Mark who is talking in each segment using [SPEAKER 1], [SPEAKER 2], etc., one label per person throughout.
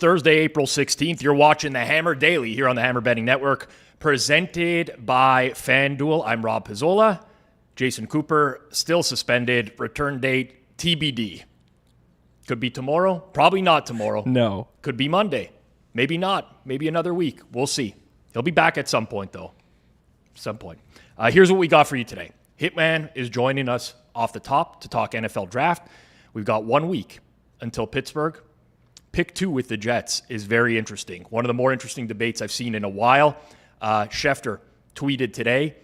[SPEAKER 1] Thursday, April 16th. You're watching the Hammer Daily here on the Hammer Betting Network, presented by FanDuel. I'm Rob Pizzola. Jason Cooper, still suspended. Return date, TBD. Could be tomorrow. Probably not tomorrow.
[SPEAKER 2] No.
[SPEAKER 1] Could be Monday. Maybe not. Maybe another week. We'll see. He'll be back at some point, though. Some point. Here's what we got for you today. Hitman is joining us off the top to talk NFL draft. We've got 1 week until Pittsburgh. Pick 2 with the Jets is very interesting. One of the more interesting debates I've seen in a while. Schefter tweeted today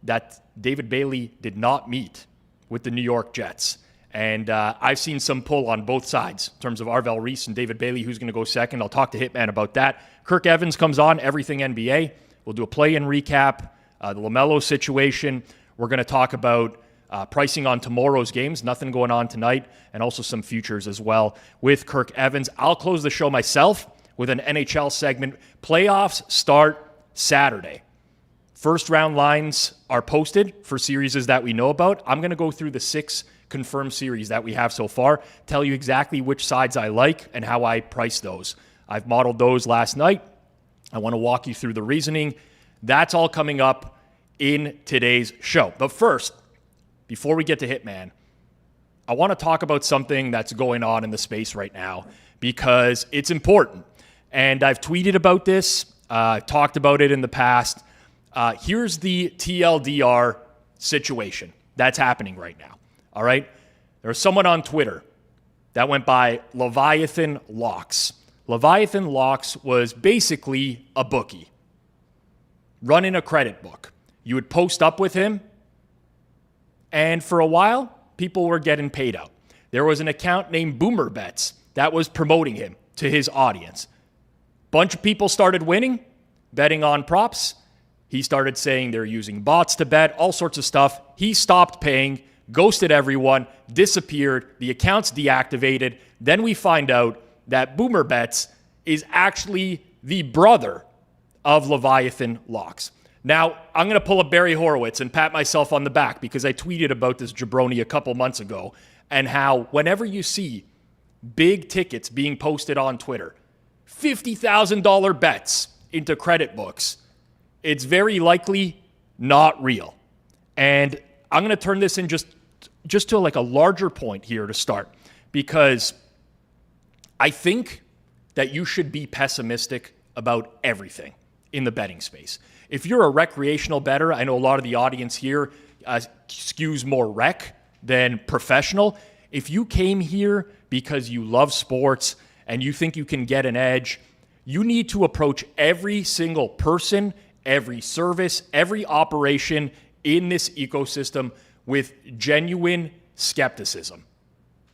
[SPEAKER 1] that David Bailey did not meet with the New York Jets. And I've seen some pull on both sides in terms of Arvell Reese and David Bailey, who's going to go second. I'll talk to Hitman about that. Kirk Evans comes on, everything NBA. We'll do a play-in recap, the LaMelo situation. We're going to talk about pricing on tomorrow's games, nothing going on tonight, and also some futures as well with Kirk Evans. I'll close the show myself with an NHL segment. Playoffs start Saturday. First round lines are posted for series that we know about. I'm going to go through the 6 confirmed series that we have so far, tell you exactly which sides I like and how I price those. I've modeled those last night. I want to walk you through the reasoning. That's all coming up in today's show. But first, before we get to Hitman, I want to talk about something that's going on in the space right now because it's important. And I've tweeted about this, talked about it in the past. Here's the TLDR situation that's happening right now. All right? There's someone on Twitter that went by Leviathan Locks. Leviathan Locks was basically a bookie running a credit book. You would post up with him, and for a while, people were getting paid out. There was an account named Boomer Bets that was promoting him to his audience. Bunch of people started winning, betting on props. He started saying they're using bots to bet, all sorts of stuff. He stopped paying, ghosted everyone, disappeared. The account's deactivated. Then we find out that Boomer Bets is actually the brother of Leviathan Locks. Now, I'm going to pull up Barry Horowitz and pat myself on the back because I tweeted about this jabroni a couple months ago and how whenever you see big tickets being posted on Twitter, $50,000 bets into credit books, it's very likely not real. And I'm going to turn this in just to like a larger point here to start because I think that you should be pessimistic about everything in the betting space. If you're a recreational bettor, I know a lot of the audience here skews more rec than professional. If you came here because you love sports and you think you can get an edge, you need to approach every single person, every service, every operation in this ecosystem with genuine skepticism.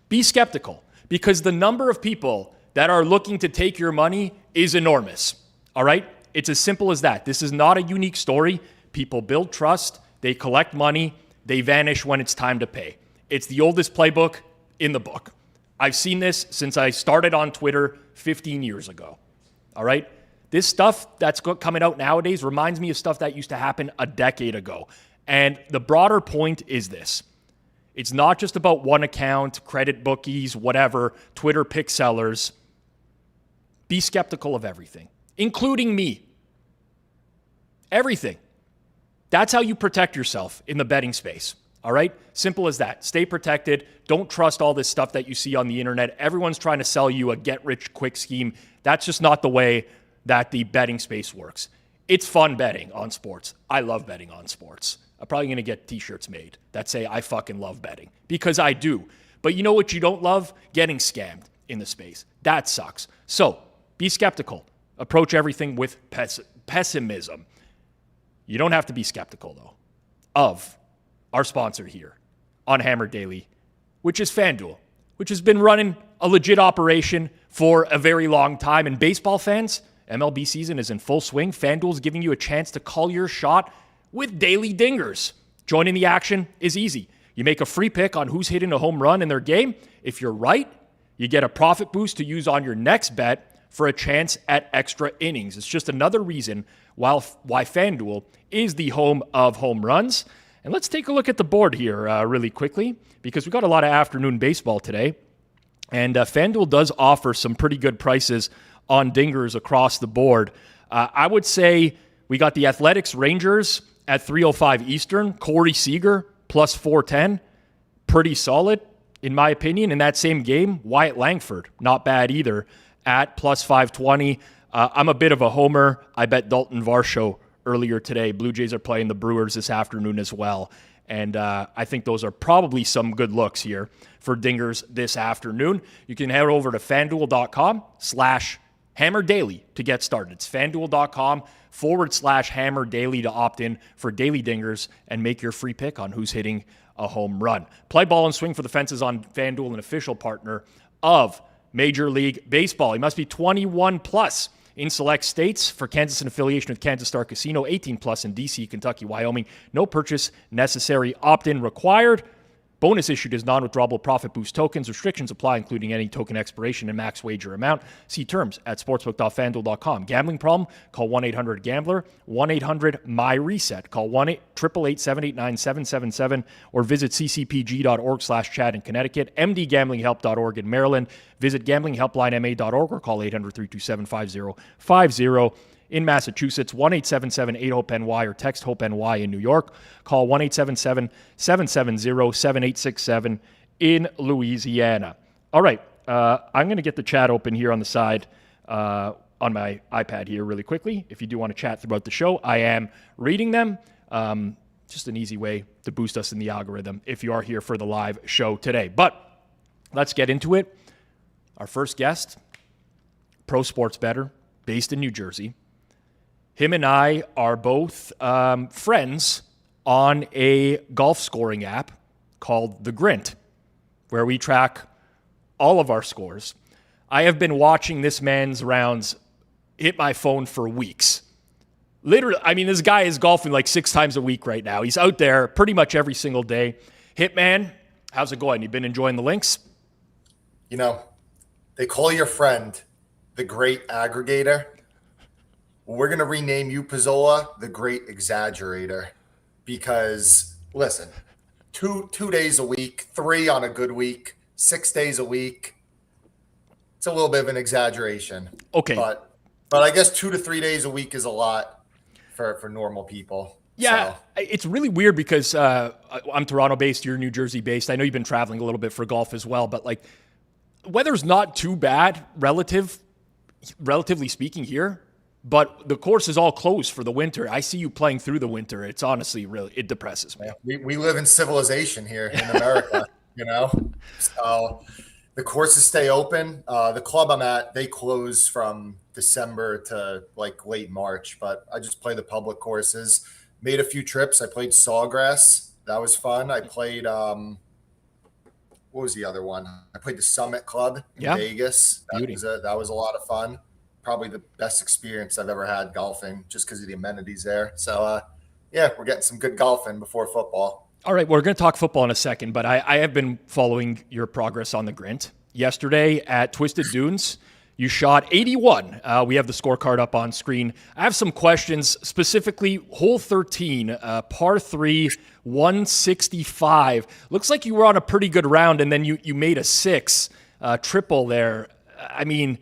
[SPEAKER 1] Be skeptical because the number of people that are looking to take your money is enormous. All right? It's as simple as that. This is not a unique story. People build trust, they collect money, they vanish when it's time to pay. It's the oldest playbook in the book. I've seen this since I started on Twitter 15 years ago. All right? This stuff that's coming out nowadays reminds me of stuff that used to happen a decade ago. And the broader point is this. It's not just about one account, credit bookies, whatever, Twitter pick sellers. Be skeptical of everything, including me. Everything. That's how you protect yourself in the betting space. All right? Simple as that. Stay protected. Don't trust all this stuff that you see on the internet. Everyone's trying to sell you a get-rich-quick scheme. That's just not the way that the betting space works. It's fun betting on sports. I love betting on sports. I'm probably going to get t-shirts made that say I fucking love betting because I do. But you know what you don't love? Getting scammed in the space. That sucks. So be skeptical. Approach everything with pessimism. You don't have to be skeptical, though, of our sponsor here on Hammer Daily, which is FanDuel, which has been running a legit operation for a very long time. And baseball fans, MLB season is in full swing. FanDuel is giving you a chance to call your shot with daily dingers. Joining the action is easy. You make a free pick on who's hitting a home run in their game. If you're right, you get a profit boost to use on your next bet for a chance at extra innings. It's just another reason why FanDuel is the home of home runs. And let's take a look at the board here really quickly because we've got a lot of afternoon baseball today. And FanDuel does offer some pretty good prices on dingers across the board. I would say we got the Athletics Rangers at 3:05 Eastern. Corey Seager plus 410. Pretty solid, in my opinion. In that same game, Wyatt Langford, not bad either, at plus 520. I'm a bit of a homer. I bet Dalton Varsho earlier today. Blue Jays are playing the Brewers this afternoon as well. And I think those are probably some good looks here for dingers this afternoon. You can head over to FanDuel.com/HammerDaily to get started. It's FanDuel.com/HammerDaily to opt in for daily dingers and make your free pick on who's hitting a home run. Play ball and swing for the fences on FanDuel, an official partner of Major League Baseball. He must be 21 plus in select states. For Kansas, in affiliation with Kansas Star Casino, 18 plus in D.C., Kentucky, Wyoming. No purchase necessary. Opt-in required. Bonus issued as non-withdrawable profit boost tokens. Restrictions apply, including any token expiration and max wager amount. See terms at sportsbook.fanduel.com. Gambling problem? Call 1-800-GAMBLER. 1-800-MY-RESET. Call 1-888-789-777 or visit ccpg.org/chat in Connecticut. mdgamblinghelp.org in Maryland. Visit gamblinghelplinema.org or call 800-327-5050. In Massachusetts, 1-877-8-HOPE-NY or text HOPE-NY in New York. Call 1-877-770-7867 in Louisiana. All right, I'm going to get the chat open here on the side on my iPad here really quickly. If you do want to chat throughout the show, I am reading them. Just an easy way to boost us in the algorithm if you are here for the live show today. But let's get into it. Our first guest, pro sports bettor based in New Jersey. Him and I are both friends on a golf scoring app called The Grint, where we track all of our scores. I have been watching this man's rounds hit my phone for weeks. Literally, I mean, this guy is golfing like 6 times a week right now. He's out there pretty much every single day. Hitman, how's it going? You been enjoying the links?
[SPEAKER 2] You know, they call your friend the great aggregator. We're going to rename you, Pizzola, the great exaggerator, because, listen, two days a week, 3 on a good week, 6 days a week, it's a little bit of an exaggeration.
[SPEAKER 1] Okay.
[SPEAKER 2] But I guess 2 to 3 days a week is a lot for normal people.
[SPEAKER 1] Yeah,
[SPEAKER 2] so.
[SPEAKER 1] It's really weird because I'm Toronto-based, you're New Jersey-based. I know you've been traveling a little bit for golf as well, but, like, weather's not too bad, relatively speaking here. But the course is all closed for the winter. I see you playing through the winter. It's honestly it depresses me.
[SPEAKER 2] Yeah, we live in civilization here in America, you know. So the courses stay open. The club I'm at, they close from December to like late March. But I just play the public courses. Made a few trips. I played Sawgrass. That was fun. I played what was the other one? I played the Summit Club in Vegas. That was a lot of fun. Probably the best experience I've ever had golfing just because of the amenities there. So, we're getting some good golfing before football.
[SPEAKER 1] All right, we're going to talk football in a second, but I have been following your progress on the Grint. Yesterday at Twisted Dunes, you shot 81. We have the scorecard up on screen. I have some questions, specifically hole 13, par 3, 165. Looks like you were on a pretty good round, and then you made a 6 triple there. I mean,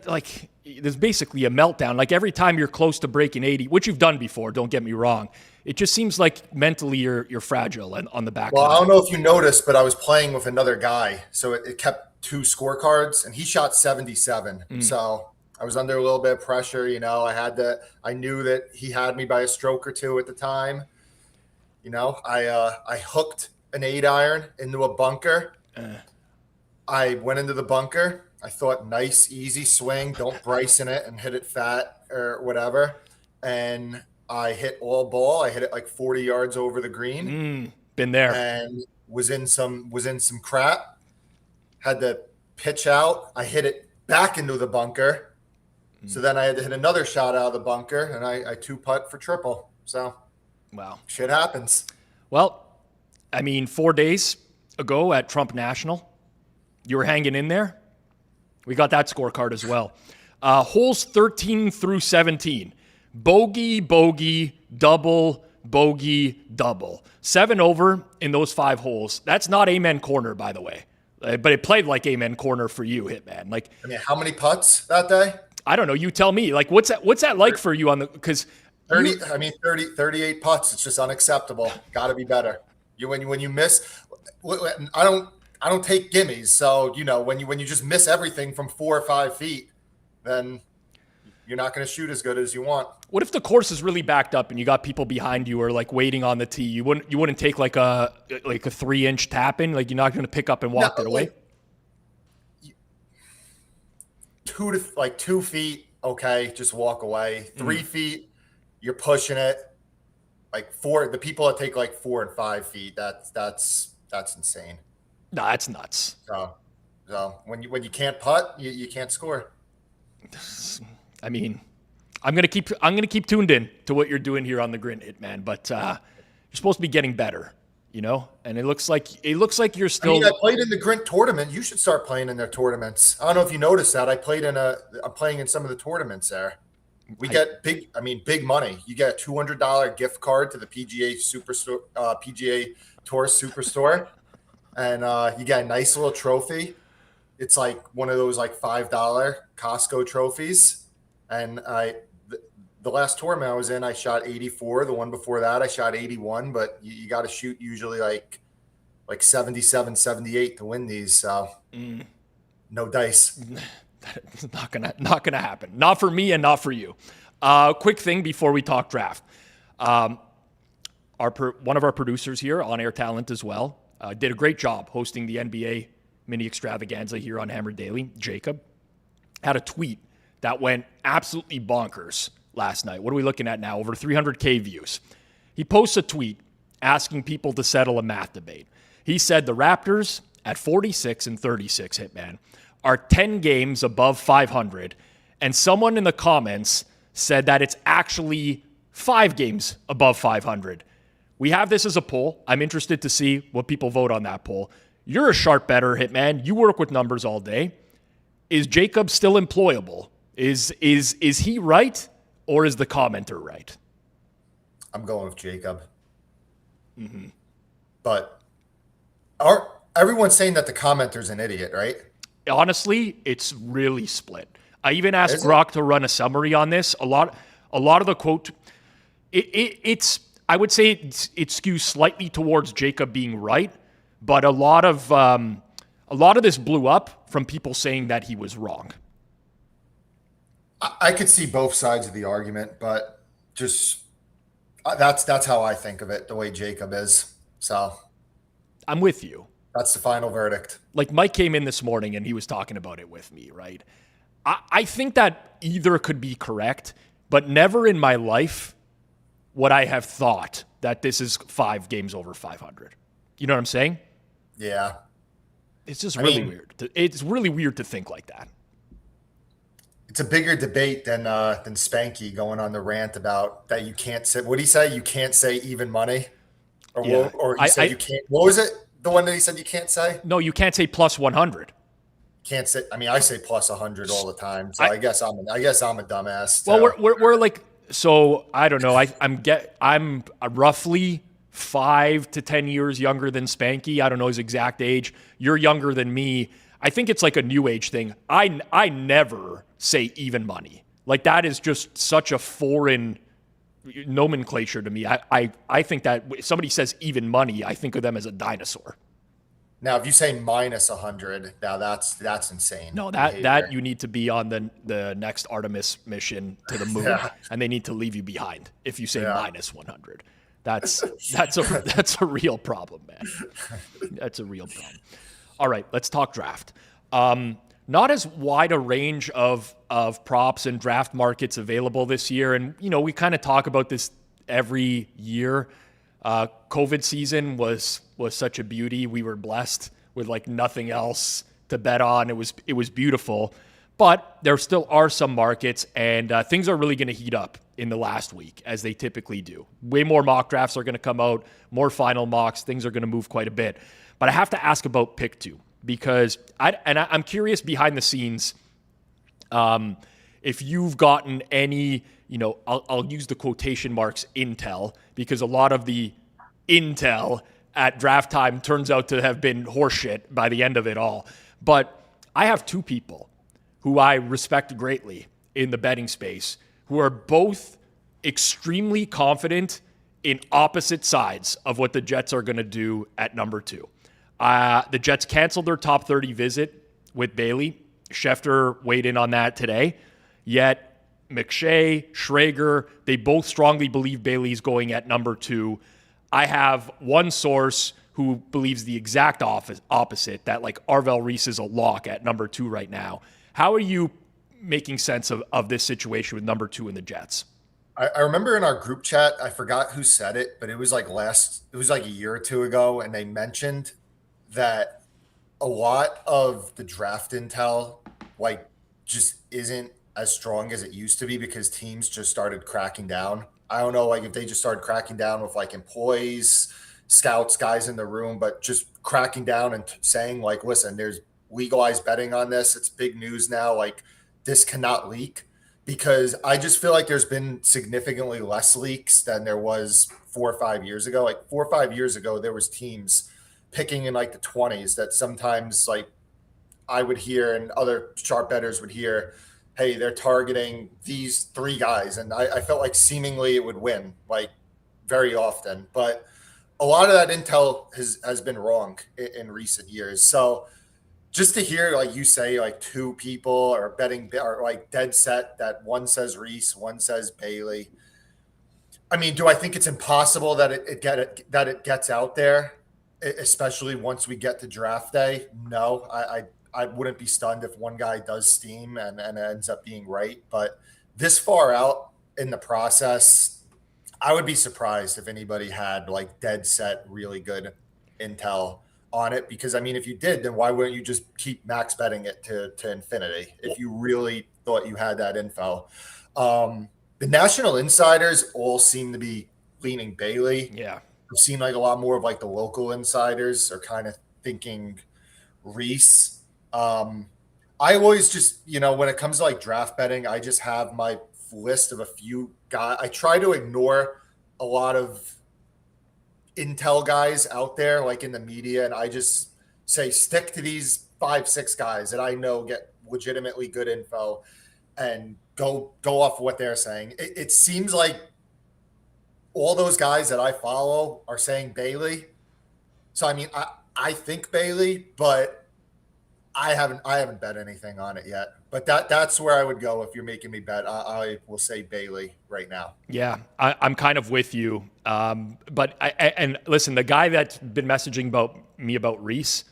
[SPEAKER 1] like, there's basically a meltdown. Like, every time you're close to breaking 80, which you've done before, don't get me wrong, it just seems like mentally you're fragile and on the back.
[SPEAKER 2] Well, I don't know if you noticed, but I was playing with another guy, so it kept 2 scorecards, and he shot 77. So I was under a little bit of pressure. You know, I knew that he had me by a stroke or 2 at the time. You know, I hooked an 8-iron into a bunker. I went into the bunker. I thought, nice, easy swing. Don't Bryson it and hit it fat or whatever. And I hit all ball. I hit it like 40 yards over the green.
[SPEAKER 1] Been there.
[SPEAKER 2] And was in some crap. Had to pitch out. I hit it back into the bunker. So then I had to hit another shot out of the bunker, and I 2-putt for triple. So,
[SPEAKER 1] wow,
[SPEAKER 2] shit happens.
[SPEAKER 1] Well, I mean, 4 days ago at Trump National, you were hanging in there. We got that scorecard as well. Holes 13 through 17. Bogey, bogey, double, bogey, double. 7 over in those 5 holes. That's not amen corner, by the way. But it played like amen corner for you, Hitman. Like,
[SPEAKER 2] I mean, how many putts that day?
[SPEAKER 1] I don't know. You tell me. Like, what's that like for you on the? Because
[SPEAKER 2] 38 putts. It's just unacceptable. Got to be better. When you miss, I don't take gimmies. So when you just miss everything from 4 or 5 feet, then you're not going to shoot as good as you want.
[SPEAKER 1] What if the course is really backed up and you got people behind you or like waiting on the tee? You wouldn't take like a 3-inch tap in. Like, you're not going to pick up and walk it away.
[SPEAKER 2] 2 feet, okay, just walk away. 3 feet, you're pushing it. Like 4, the people that take like 4 and 5 feet, that's insane.
[SPEAKER 1] No, that's nuts.
[SPEAKER 2] So when you can't putt, you can't score.
[SPEAKER 1] I mean, I'm gonna keep tuned in to what you're doing here on the Grin, Hitman. But you're supposed to be getting better, And it looks like you're still.
[SPEAKER 2] I played in the Grint tournament. You should start playing in their tournaments. I don't know if you noticed that. I'm playing in some of the tournaments there. We get big money. You get a $200 gift card to the PGA Superstore, PGA Tour Superstore, and you get a nice little trophy. It's like one of those like $5 Costco trophies. And the last tournament I was in, I shot 84. The one before that, I shot 81. But you got to shoot usually like 77, 78 to win these. So no dice.
[SPEAKER 1] It's not gonna happen. Not for me and not for you. Quick thing before we talk draft. One of our producers here, On Air Talent as well, did a great job hosting the NBA mini extravaganza here on Hammer Daily. Jacob had a tweet that went absolutely bonkers last night. What are we looking at now? Over 300K views. He posts a tweet asking people to settle a math debate. He said the Raptors at 46 and 36, Hitman, are 10 games above 500, and someone in the comments said that it's actually 5 games above 500. We have this as a poll. I'm interested to see what people vote on that poll. You're a sharp bettor, Hitman. You work with numbers all day. Is Jacob still employable? Is he right, or is the commenter right?
[SPEAKER 2] I'm going with Jacob. Mm-hmm. But everyone's saying that the commenter's an idiot, right?
[SPEAKER 1] Honestly, it's really split. I even asked Grok to run a summary on this. A lot of the quote, it's I would say it skews slightly towards Jacob being right, but a lot of this blew up from people saying that he was wrong.
[SPEAKER 2] I could see both sides of the argument, but just that's how I think of it, the way Jacob is. So
[SPEAKER 1] I'm with you.
[SPEAKER 2] That's the final verdict.
[SPEAKER 1] Like, Mike came in this morning and he was talking about it with me, right? I think that either could be correct, but never in my life would I have thought that this is 5 games over 500. You know what I'm saying?
[SPEAKER 2] Yeah.
[SPEAKER 1] It's just weird. It's really weird to think like that.
[SPEAKER 2] It's a bigger debate than Spanky going on the rant about that you can't say. What did he say? You can't say even money, or he said you can't. What was it? The one that he said you can't say?
[SPEAKER 1] No, you can't say plus 100.
[SPEAKER 2] Can't say. I mean, I say plus 100 all the time. So I guess I'm a dumbass.
[SPEAKER 1] Well, we're like, so I don't know. I'm roughly 5 to 10 years younger than Spanky. I don't know his exact age. You're younger than me. I think it's like a new age thing. I never say even money. Like, that is just such a foreign nomenclature to me. I think that if somebody says even money, I think of them as a dinosaur.
[SPEAKER 2] Now, if you say minus 100, now that's insane.
[SPEAKER 1] No, that you need to be on the next Artemis mission to the moon, and they need to leave you behind if you say minus 100. That's a real problem, man. That's a real problem. All right, let's talk draft. Not as wide a range of props and draft markets available this year. And, we kind of talk about this every year. COVID season was such a beauty. We were blessed with like nothing else to bet on. It was beautiful. But there still are some markets, and things are really going to heat up in the last week, as they typically do. Way more mock drafts are going to come out, more final mocks. Things are going to move quite a bit. But I have to ask about pick 2. Because I'm curious behind the scenes, if you've gotten any, I'll use the quotation marks intel, because a lot of the intel at draft time turns out to have been horseshit by the end of it all. But I have two people who I respect greatly in the betting space who are both extremely confident in opposite sides of what the Jets are going to do at number 2. The Jets canceled their top 30 visit with Bailey. Schefter weighed in on that today. Yet McShay, Schrager, they both strongly believe Bailey's going at number 2. I have one source who believes the exact opposite, that like Arvel Reese is a lock at number 2 right now. How are you making sense of this situation with number 2 in the Jets?
[SPEAKER 2] I remember in our group chat, I forgot who said it, but it was like a year or two ago, and they mentioned that a lot of the draft intel like just isn't as strong as it used to be because teams just started cracking down. I don't know, like if they just started cracking down with like employees, scouts, guys in the room, but just cracking down and saying like, listen, there's legalized betting on this. It's big news now. Like this cannot leak. Because I just feel like there's been significantly less leaks than there was 4 or 5 years ago. Like 4 or 5 years ago, there was teams picking in like the 20s that sometimes like I would hear and other sharp bettors would hear, hey, they're targeting these 3 guys. And I felt like seemingly it would win like very often. But a lot of that intel has been wrong in recent years. So just to hear like you say like 2 people are betting are like dead set that one says Reese, one says Bailey. I mean, do I think it's impossible that it gets out there, especially once we get to draft day? No, I wouldn't be stunned if one guy does steam and ends up being right. But this far out in the process, I would be surprised if anybody had like dead set really good intel on it, because I mean, if you did, then why wouldn't you just keep max betting it to infinity if you really thought you had that info? The national insiders all seem to be leaning Bailey.
[SPEAKER 1] Yeah,
[SPEAKER 2] I've seen like a lot more of like the local insiders are kind of thinking Reese. I always just, when it comes to like draft betting, I just have my list of a few guys. I try to ignore a lot of intel guys out there like in the media, and I just say stick to these 5-6 guys that I know get legitimately good info and go off what they're saying. It seems like all those guys that I follow are saying Bailey. So I mean, I think Bailey, but I haven't bet anything on it yet. But that's where I would go if you're making me bet. I will say Bailey right now.
[SPEAKER 1] Yeah, I'm kind of with you. But and listen, the guy that's been messaging me about Reese,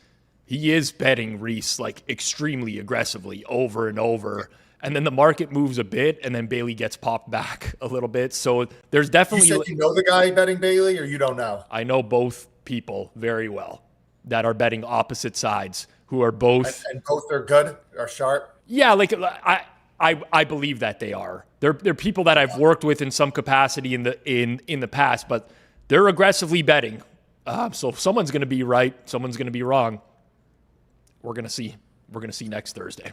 [SPEAKER 1] he is betting Reese like extremely aggressively over and over. And then the market moves a bit, and then Bailey gets popped back a little bit. So there's definitely.
[SPEAKER 2] You said you know the guy betting Bailey, or you don't know?
[SPEAKER 1] I know both people very well that are betting opposite sides, who are both.
[SPEAKER 2] And both are good or sharp?
[SPEAKER 1] Yeah, like I believe that they are. They're people that I've worked with in some capacity in the past, but they're aggressively betting. So if someone's going to be right, someone's going to be wrong. We're going to see. We're going to see next Thursday.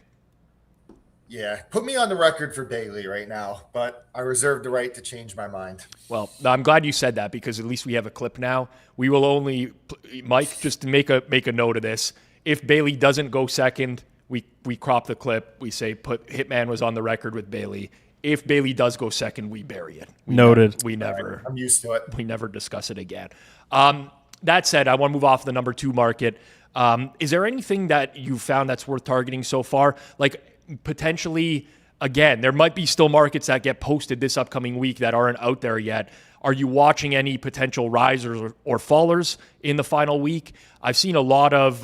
[SPEAKER 2] Yeah, put me on the record for Bailey right now, but I reserve the right to change my mind.
[SPEAKER 1] Well, I'm glad you said that, because at least we have a clip now. We will only, Mike, just to make a note of this. If Bailey doesn't go second, we crop the clip. We say Hitman was on the record with Bailey. If Bailey does go second, we bury it.
[SPEAKER 3] Noted.
[SPEAKER 1] We never.
[SPEAKER 2] Right, I'm used to it.
[SPEAKER 1] We never discuss it again. That said, I want to move off the number 2 market. Is there anything that you found that's worth targeting so far? Like potentially, again, there might be still markets that get posted this upcoming week that aren't out there yet. Are you watching any potential risers or fallers in the final week? I've seen a lot of,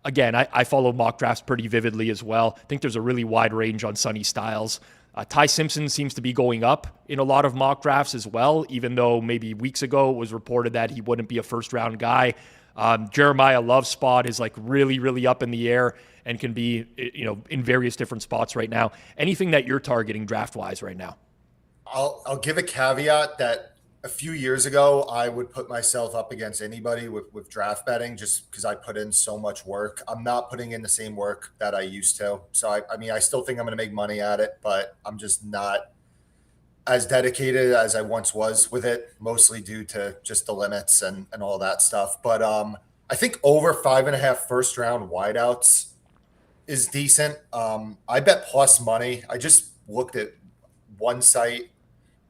[SPEAKER 1] again, I follow mock drafts pretty vividly as well. I think there's a really wide range on Sonny Styles. Ty Simpson seems to be going up in a lot of mock drafts as well, even though maybe weeks ago it was reported that he wouldn't be a first-round guy. Jeremiah Love's spot is like really, really up in the air and can be, in various different spots right now. Anything that you're targeting draft-wise right now?
[SPEAKER 2] I'll give a caveat that a few years ago, I would put myself up against anybody with draft betting just because I put in so much work. I'm not putting in the same work that I used to. So, I mean, I still think I'm going to make money at it, but I'm just not. as dedicated as I once was with it, mostly due to just the limits and all that stuff. But I think over 5.5 first round wideouts is decent. I bet plus money. I just looked at one site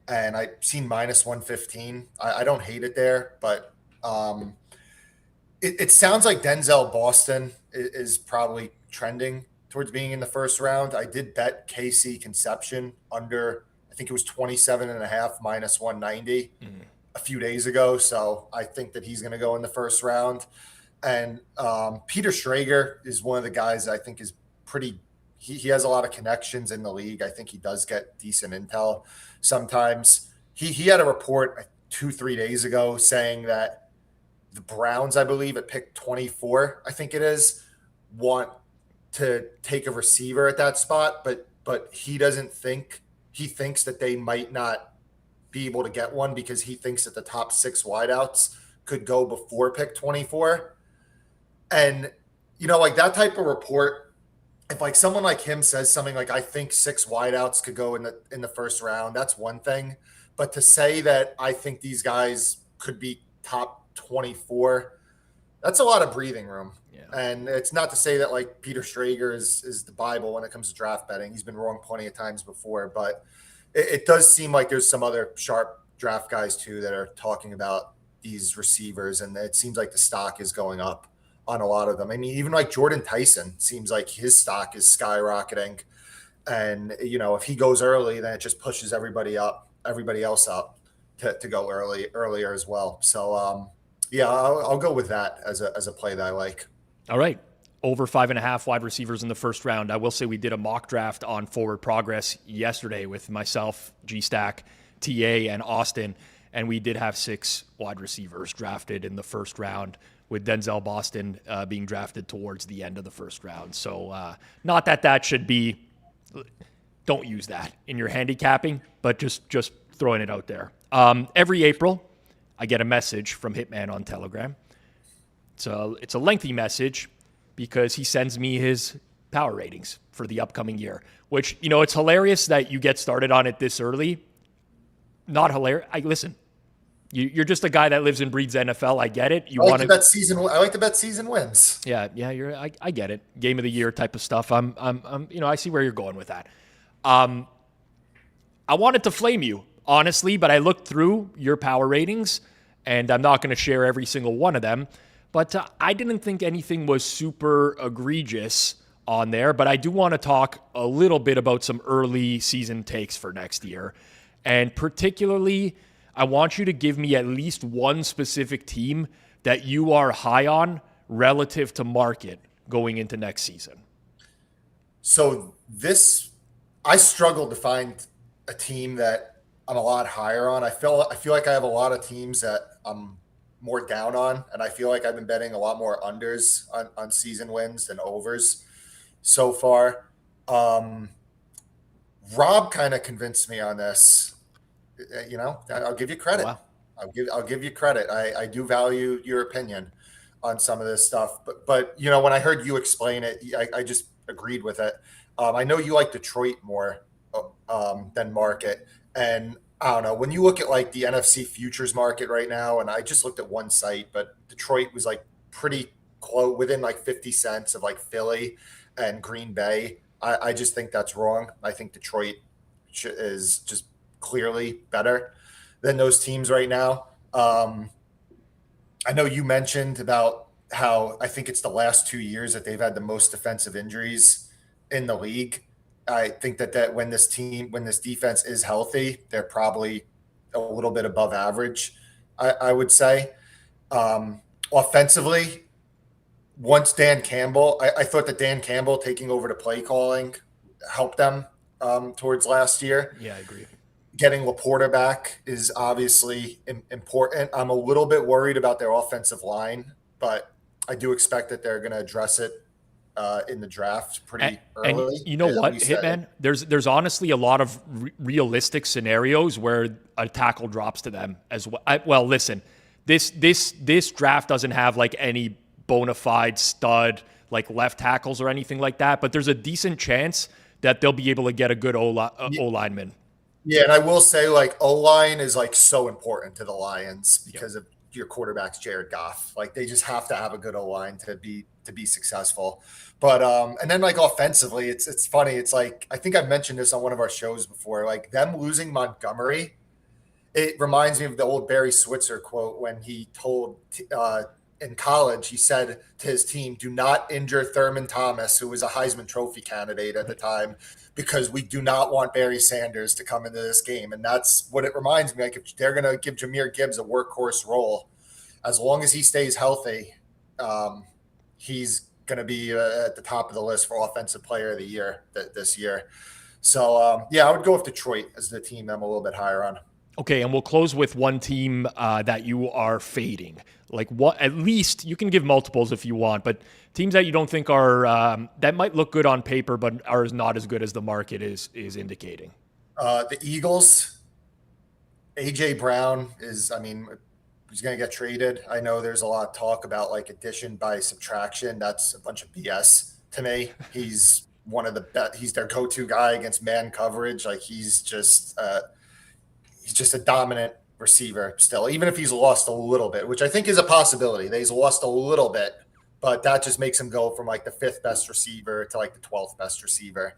[SPEAKER 2] and I've seen minus 115. I don't hate it there, but it sounds like Denzel Boston is probably trending towards being in the first round. I did bet KC Conception under, I think it was 27.5 minus 190 a few days ago. So I think that he's going to go in the first round. And Peter Schrager is one of the guys that I think is pretty, he has a lot of connections in the league. I think he does get decent intel sometimes. He had a report 2-3 days ago saying that the Browns, I believe at pick 24, I think it is, want to take a receiver at that spot, but he thinks that they might not be able to get one because he thinks that the top 6 wideouts could go before pick 24. And, like that type of report, if like someone like him says something like, I think 6 wideouts could go in the first round, that's one thing. But to say that I think these guys could be top 24, that's a lot of breathing room. Yeah. And it's not to say that like Peter Schrager is the Bible when it comes to draft betting. He's been wrong plenty of times before, but it does seem like there's some other sharp draft guys too that are talking about these receivers, and it seems like the stock is going up on a lot of them. I mean, even like Jordan Tyson seems like his stock is skyrocketing, and if he goes early, then it just pushes everybody else up to go earlier as well. So yeah, I'll go with that as a play that I like.
[SPEAKER 1] All right. Over 5.5 wide receivers in the first round. I will say we did a mock draft on Forward Progress yesterday with myself, G-Stack, TA, and Austin, and we did have 6 wide receivers drafted in the first round, with Denzel Boston being drafted towards the end of the first round. So not that should be, don't use that in your handicapping, but just throwing it out there. Every April, I get a message from Hitman on Telegram. So it's a lengthy message because he sends me his power ratings for the upcoming year, which, it's hilarious that you get started on it this early. Not hilarious. Listen, you're just a guy that lives and breathes NFL. I get it.
[SPEAKER 2] I like to bet season wins.
[SPEAKER 1] Yeah. I get it. Game of the year type of stuff. I'm I see where you're going with that. I wanted to flame you, honestly, but I looked through your power ratings, and I'm not going to share every single one of them. But I didn't think anything was super egregious on there. But I do want to talk a little bit about some early season takes for next year. And particularly, I want you to give me at least one specific team that you are high on relative to market going into next season.
[SPEAKER 2] So I struggled to find a team that I'm a lot higher on. I feel like I have a lot of teams that I'm more down on, and I feel like I've been betting a lot more unders on season wins than overs so far. Rob kind of convinced me on this. I'll give you credit. Wow. I'll give you credit. I do value your opinion on some of this stuff, but when I heard you explain it, I just agreed with it. I know you like Detroit more than market, and I don't know, when you look at like the NFC futures market right now, and I just looked at one site, but Detroit was like pretty close, within like 50 cents of like Philly and Green Bay. I just think that's wrong. I think Detroit is just clearly better than those teams right now. I know you mentioned about how I think it's the last 2 years that they've had the most defensive injuries in the league. I think that when this defense is healthy, they're probably a little bit above average, I would say. Offensively, once Dan Campbell, I thought that Dan Campbell taking over the play calling helped them towards last year.
[SPEAKER 1] Yeah, I agree.
[SPEAKER 2] Getting Laporta back is obviously important. I'm a little bit worried about their offensive line, but I do expect that they're going to address it in the draft pretty early.
[SPEAKER 1] And you know what, Hitman? There's honestly a lot of realistic scenarios where a tackle drops to them as well. Well, listen, this draft doesn't have like any bona fide stud like left tackles or anything like that, but there's a decent chance that they'll be able to get a good O lineman.
[SPEAKER 2] Yeah, and I will say, like, O-line is like so important to the Lions
[SPEAKER 1] Yep.
[SPEAKER 2] because of your quarterback's Jared Goff. Like, they just have to have a good O-line to be successful. But and then like offensively, it's funny. It's like I think I've mentioned this on one of our shows before. Like them losing Montgomery, it reminds me of the old Barry Switzer quote when he told in college, he said to his team, "Do not injure Thurman Thomas, who was a Heisman Trophy candidate at the time, because we do not want Barry Sanders to come into this game." And that's what it reminds me. Like if they're going to give Jahmyr Gibbs a workhorse role, as long as he stays healthy, he's going to be at the top of the list for Offensive Player of the Year this year. So yeah, I would go with Detroit as the team I'm a little bit higher on.
[SPEAKER 1] Okay, and we'll close with one team that you are fading. Like what? At least you can give multiples if you want, but teams that you don't think are that might look good on paper, but are not as good as the market is indicating.
[SPEAKER 2] The Eagles, AJ Brown is. I mean, he's going to get traded. I know there's a lot of talk about like addition by subtraction. That's a bunch of BS to me. He's one of the best. He's their go-to guy against man coverage. Like he's just a dominant receiver still, even if he's lost a little bit, which I think is a possibility. That he's lost a little bit, but that just makes him go from like the 5th best receiver to like the 12th best receiver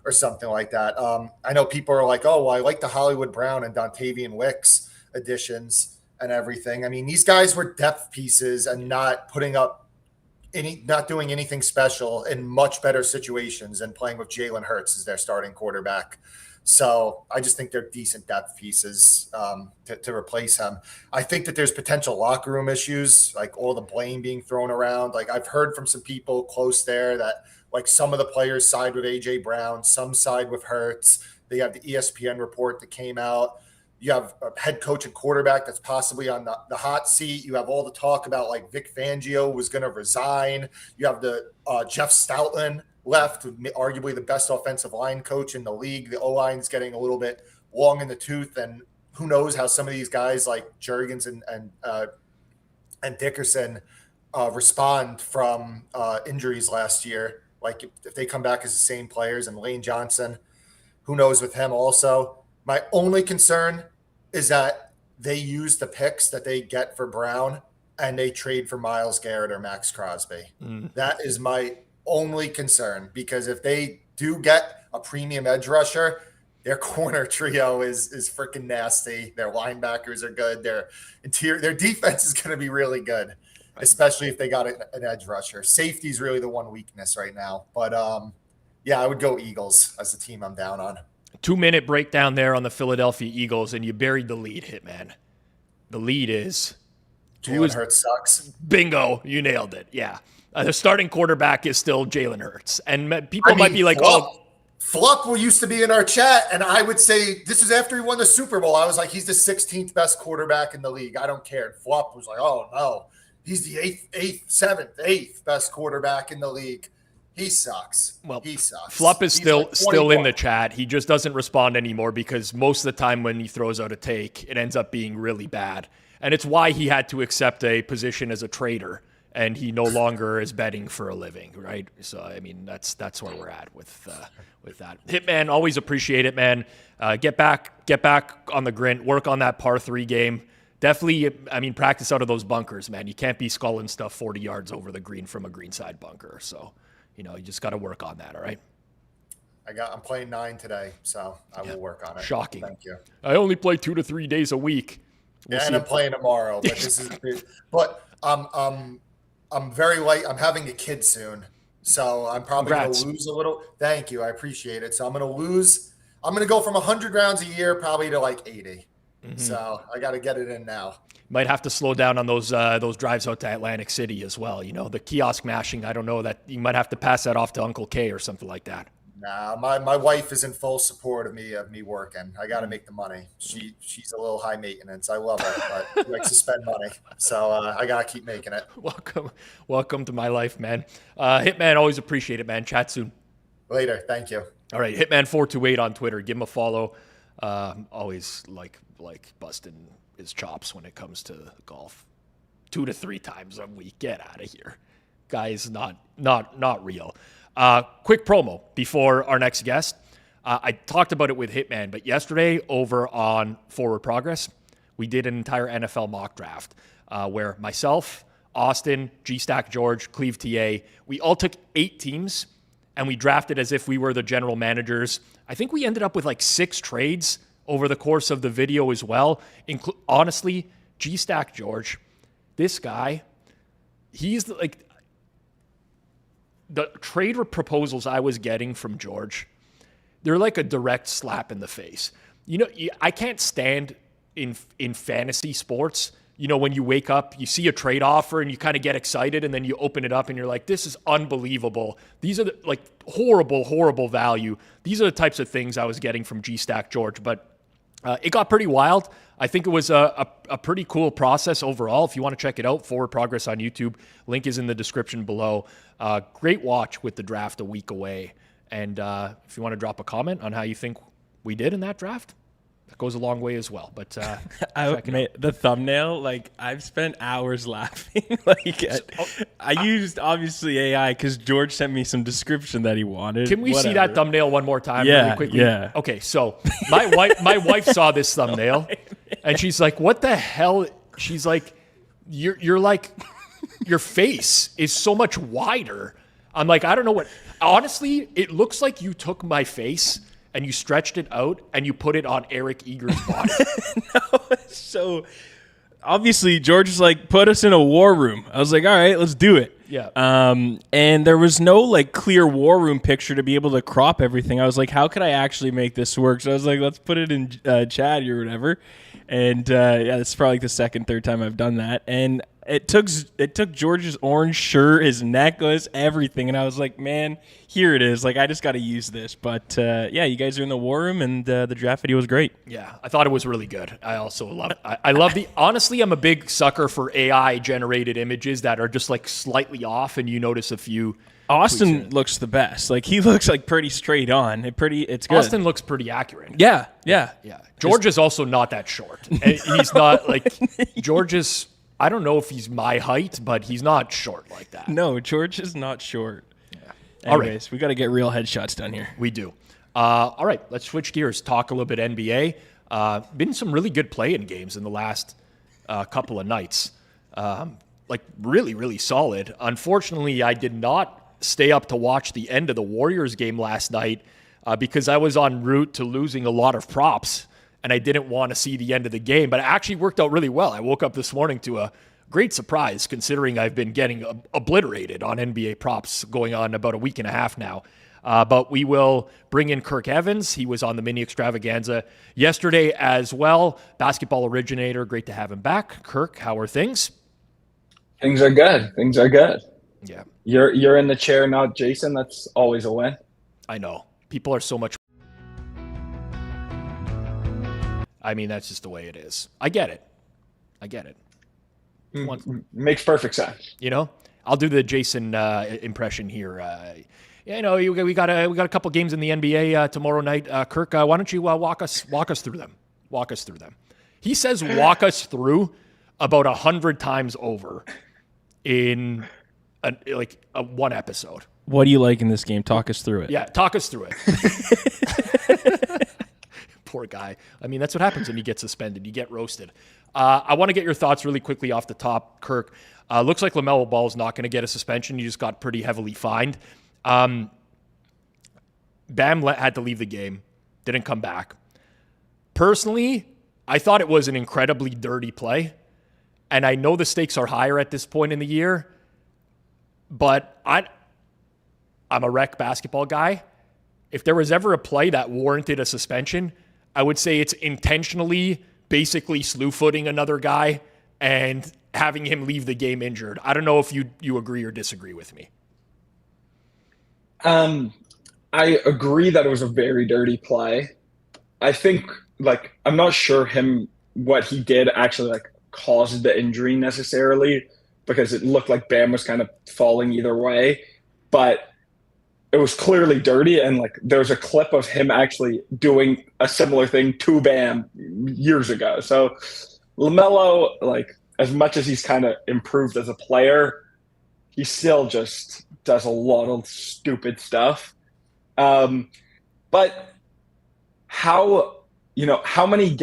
[SPEAKER 2] or something like that. I know people are like, oh, well, I like the Hollywood Brown and Dontavian Wicks additions and everything. I mean, these guys were depth pieces and not doing anything special in much better situations than playing with Jalen Hurts as their starting quarterback. So I just think they're decent depth pieces to replace him. I think that there's potential locker room issues, like all the blame being thrown around. Like I've heard from some people close there that like some of the players side with AJ Brown, some side with Hurts. They have the ESPN report that came out. You have a head coach and quarterback that's possibly on the hot seat. You have all the talk about like Vic Fangio was going to resign. You have the Jeff Stoutland left, arguably the best offensive line coach in the league. The O-line's getting a little bit long in the tooth, and who knows how some of these guys like Jurgens and Dickerson respond from injuries last year. Like if they come back as the same players, and Lane Johnson, who knows with him also. My only concern is that they use the picks that they get for Brown and they trade for Myles Garrett or Max Crosby. That is my only concern, because if they do get a premium edge rusher, their corner trio is freaking nasty. Their linebackers are good. Their defense is going to be really good, especially if they got an edge rusher. Safety is really the one weakness right now. But yeah, I would go Eagles as the team I'm down on.
[SPEAKER 1] 2-minute breakdown there on the Philadelphia Eagles, and you buried the lead, Hitman. The lead is
[SPEAKER 2] Jalen Hurts sucks.
[SPEAKER 1] Bingo, you nailed it. Yeah. The starting quarterback is still Jalen Hurts. And people might be like,
[SPEAKER 2] Flupp used to be in our chat, and I would say this is after he won the Super Bowl. I was like, he's the 16th best quarterback in the league. I don't care. And Flupp was like, oh, no. He's the 8th best quarterback in the league. He sucks.
[SPEAKER 1] Well,
[SPEAKER 2] he sucks.
[SPEAKER 1] Flupp is still in the chat. He just doesn't respond anymore because most of the time when he throws out a take, it ends up being really bad. And it's why he had to accept a position as a trader, and he no longer is betting for a living, right? So, I mean, that's where we're at with that. Hitman, always appreciate it, man. Get back on the grind. Work on that par 3 game. Definitely, I mean, practice out of those bunkers, man. You can't be sculling stuff 40 yards over the green from a greenside bunker. So, you just got to work on that, all right?
[SPEAKER 2] I'm playing 9 today, so I will work on it.
[SPEAKER 1] Shocking.
[SPEAKER 2] Thank you.
[SPEAKER 1] I only play 2 to 3 days a week.
[SPEAKER 2] And I'm playing tomorrow, but I'm very late. I'm having a kid soon, so I'm probably going to lose a little. Thank you. I appreciate it. So I'm going to lose. I'm going to go from 100 rounds a year probably to like 80. Mm-hmm. So I got to get it in now.
[SPEAKER 1] Might have to slow down on those drives out to Atlantic City as well. The kiosk mashing. I don't know, that you might have to pass that off to Uncle K or something like that.
[SPEAKER 2] Nah, my wife is in full support of me working. I got to make the money. She's a little high maintenance. I love her, but she likes to spend money. So I got to keep making it.
[SPEAKER 1] Welcome to my life, man. Hitman, always appreciate it, man. Chat soon.
[SPEAKER 2] Later. Thank you.
[SPEAKER 1] All right, Hitman428 on Twitter. Give him a follow. Always like busting his chops when it comes to golf. 2 to 3 times a week. Get out of here. Guy is not real. Quick promo before our next guest. I talked about it with Hitman, but yesterday over on Forward Progress, we did an entire NFL mock draft where myself, Austin, G-Stack George, Cleve TA, we all took 8 teams and we drafted as if we were the general managers. I think we ended up with like 6 trades over the course of the video as well. Honestly, G-Stack George, this guy, he's like the trade proposals I was getting from George. They're like a direct slap in the face. You know, I can't stand in fantasy sports, you know, when you wake up, you see a trade offer and you kind of get excited and then you open it up and you're like, this is unbelievable. These are like horrible, horrible value. These are the types of things I was getting from G-Stack George, but it got pretty wild. I think it was a pretty cool process overall. If you want to check it out, Forward Progress on YouTube. Link is in the description below. Great watch with the draft a week away. And if you want to drop a comment on how you think we did in that draft, that goes a long way as well. But
[SPEAKER 3] the thumbnail, like I've spent hours laughing. I used obviously AI because George sent me some description that he wanted.
[SPEAKER 1] Can we see that thumbnail one more time
[SPEAKER 3] Yeah,
[SPEAKER 1] really quickly?
[SPEAKER 3] yeah.
[SPEAKER 1] Okay, so my wife saw this thumbnail and she's like, what the hell? She's like, you're like, your face is so much wider. I'm like, I don't know what. Honestly, it looks like you took my face and you stretched it out and you put it on Eric Eager's body.
[SPEAKER 3] No, so obviously George was like, put us in a war room. I was like, all right, let's do it.
[SPEAKER 1] Yeah.
[SPEAKER 3] And there was no like clear war room picture to be able to crop everything. I was like, how could I actually make this work? So I was like, let's put it in chat or whatever. And yeah, this is probably like the second, third time I've done that. And it took George's orange shirt, his necklace, everything, and I was like, man, here it is. Like, I just got to use this. But yeah, you guys are in the war room, and the draft video was great.
[SPEAKER 1] Yeah, I thought it was really good. I also love it. I love honestly, I'm a big sucker for AI generated images that are just like slightly off, and you notice a few.
[SPEAKER 3] Austin looks the best. Like, he looks like pretty straight on. It's good.
[SPEAKER 1] Austin looks pretty accurate.
[SPEAKER 3] Yeah.
[SPEAKER 1] George is also not that short. And he's not like George is. I don't know if he's my height, but he's not short like that.
[SPEAKER 3] No, George is not short.
[SPEAKER 1] Yeah.
[SPEAKER 3] Anyways, we got to get real headshots done here.
[SPEAKER 1] We do. All right, let's switch gears. Talk a little bit NBA. Been some really good play-in games in the last couple of nights. Like really, really solid. Unfortunately, I did not stay up to watch the end of the Warriors game last night because I was en route to losing a lot of props. And I didn't want to see the end of the game, but it actually worked out really well. I woke up this morning to a great surprise, considering I've been getting obliterated on NBA props going on about a week and a half now. But we will bring in Kirk Evans. He was on the mini extravaganza yesterday as well. Basketball originator. Great to have him back. Kirk, how are things?
[SPEAKER 4] Things are good. Things are good.
[SPEAKER 1] Yeah.
[SPEAKER 4] You're in the chair, not Jason. That's always a win.
[SPEAKER 1] I know. People are so much. I mean, that's just the way it is. I get it.
[SPEAKER 4] Makes perfect sense.
[SPEAKER 1] You know, I'll do the Jason impression here. You know, we got a couple games in the NBA tomorrow night. Kirk, why don't you walk us through them? Walk us through them. He says walk us through about 100 times over in one episode.
[SPEAKER 3] What do you like in this game? Talk us through it.
[SPEAKER 1] Yeah, talk us through it. Poor guy. I mean, that's what happens when you get suspended. You get roasted. I want to get your thoughts really quickly off the top, Kirk. Looks like LaMelo Ball is not going to get a suspension. He just got pretty heavily fined. Bam had to leave the game. Didn't come back. Personally, I thought it was an incredibly dirty play. And I know the stakes are higher at this point in the year. But I'm a rec basketball guy. If there was ever a play that warranted a suspension, I would say it's intentionally basically slew-footing another guy and having him leave the game injured. I don't know if you agree or disagree with me.
[SPEAKER 4] I agree that it was a very dirty play. I think, I'm not sure what he did actually, caused the injury necessarily, because it looked like Bam was kind of falling either way. But it was clearly dirty, and there's a clip of him actually doing a similar thing to Bam years ago. So LaMelo, as much as he's kind of improved as a player, he still just does a lot of stupid stuff. But how many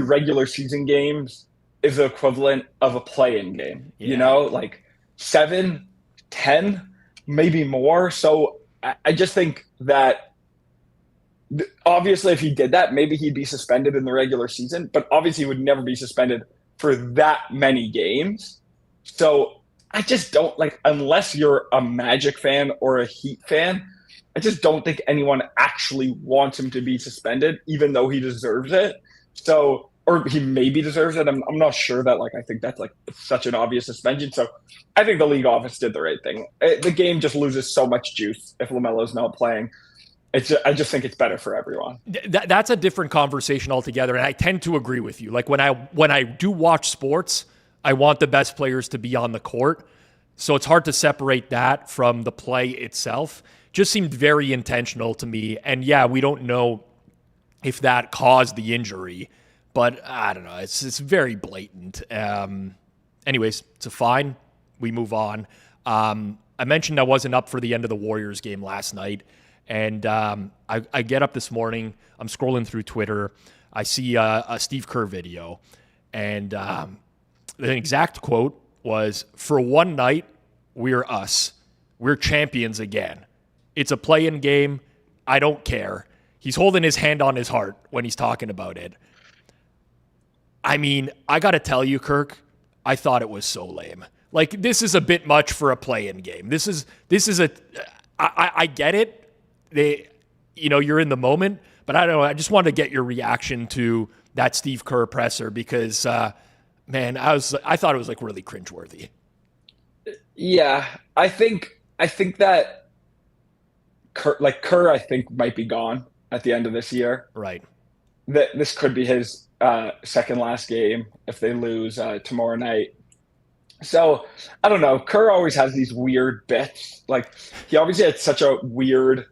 [SPEAKER 4] regular season games is the equivalent of a play-in game?
[SPEAKER 1] Yeah.
[SPEAKER 4] Like 7, 10, maybe more. So I just think that obviously if he did that, maybe he'd be suspended in the regular season, but obviously he would never be suspended for that many games. So I just don't unless you're a Magic fan or a Heat fan, I just don't think anyone actually wants him to be suspended, even though he deserves it. So, or he maybe deserves it. I'm not sure that I think that's such an obvious suspension. So I think the league office did the right thing. The game just loses so much juice if LaMelo's not playing. I just think it's better for everyone.
[SPEAKER 1] That's a different conversation altogether, and I tend to agree with you. Like when I do watch sports, I want the best players to be on the court, so it's hard to separate that from the play itself. Just seemed very intentional to me, and yeah, we don't know if that caused the injury, but I don't know. It's very blatant. Anyways, it's a fine. We move on. I mentioned I wasn't up for the end of the Warriors game last night. And I get up this morning, I'm scrolling through Twitter, I see a Steve Kerr video, and the exact quote was, "For one night, we're us. We're champions again. It's a play-in game. I don't care." He's holding his hand on his heart when he's talking about it. I mean, I got to tell you, Kirk, I thought it was so lame. Like, this is a bit much for a play-in game. I get it. You're in the moment, but I don't know. I just wanted to get your reaction to that Steve Kerr presser because, man, I thought it was really cringeworthy.
[SPEAKER 4] Yeah, I think that Kerr, I think might be gone at the end of this year.
[SPEAKER 1] Right.
[SPEAKER 4] This could be his second last game if they lose tomorrow night. So I don't know. Kerr always has these weird bits. He obviously had such a weird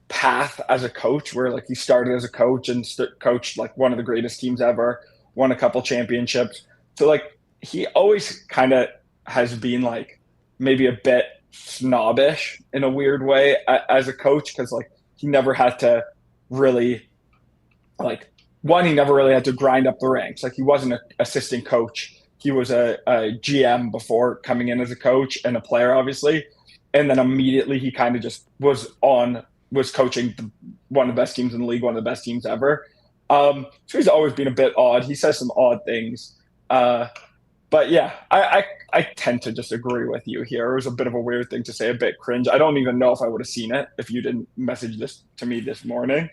[SPEAKER 4] path as a coach where he started as a coach and coached one of the greatest teams ever, won a couple championships. So he always kind of has been maybe a bit snobbish in a weird way as a coach because he never had to really he never really had to grind up the ranks. He wasn't an assistant coach. He was a GM before coming in as a coach and a player, obviously. And then immediately he kind of just was coaching one of the best teams in the league, one of the best teams ever. So he's always been a bit odd. He says some odd things. But yeah, I tend to just agree with you here. It was a bit of a weird thing to say, a bit cringe. I don't even know if I would have seen it if you didn't message this to me this morning.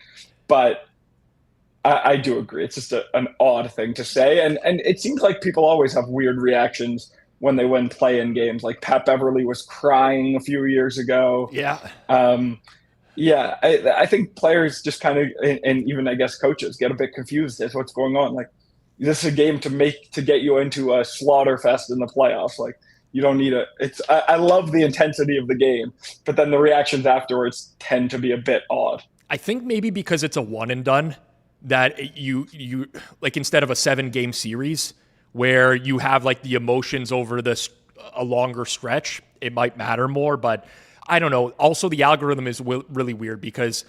[SPEAKER 4] But I do agree. It's just an odd thing to say. And it seems like people always have weird reactions when they win play-in games. Pat Beverly was crying a few years ago.
[SPEAKER 1] Yeah.
[SPEAKER 4] Yeah, I think players just kind of, and even I guess coaches, get a bit confused as what's going on. This is a game to get you into a slaughter fest in the playoffs. You don't need I love the intensity of the game, but then the reactions afterwards tend to be a bit odd.
[SPEAKER 1] I think maybe because it's a one and done that you instead of a 7-game series where you have the emotions over a longer stretch, it might matter more, but I don't know. Also, the algorithm is really weird because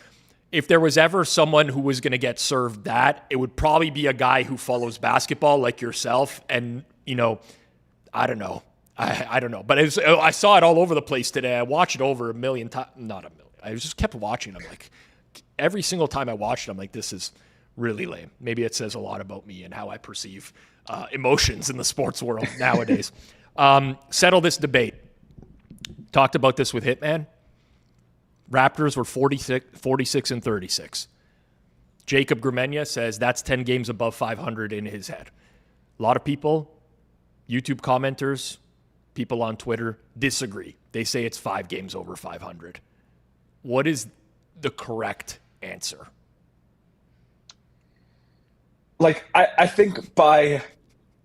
[SPEAKER 1] if there was ever someone who was going to get served that, it would probably be a guy who follows basketball like yourself. And, I don't know. I don't know. But I saw it all over the place today. I watched it over a million times. Not a million. I just kept watching. I'm every single time I watched it, I'm this is really lame. Maybe it says a lot about me and how I perceive emotions in the sports world nowadays. Settle this debate. Talked about this with Hitman. Raptors were 46 and 36. Jacob Gramenya says that's 10 games above 500 in his head. A lot of people, YouTube commenters, people on Twitter, disagree. They say it's 5 games over 500. What is the correct answer?
[SPEAKER 4] I think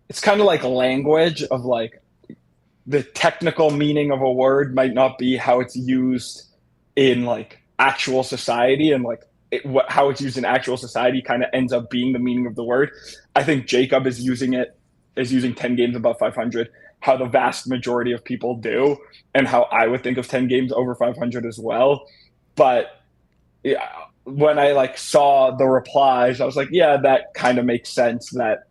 [SPEAKER 4] it's kind of language of the technical meaning of a word might not be how it's used in actual society, and how it's used in actual society kind of ends up being the meaning of the word. I think Jacob is using 10 games above 500 how the vast majority of people do, and how I would think of 10 games over 500 as well. But yeah, when I like saw the replies, I was like, yeah, that kind of makes sense that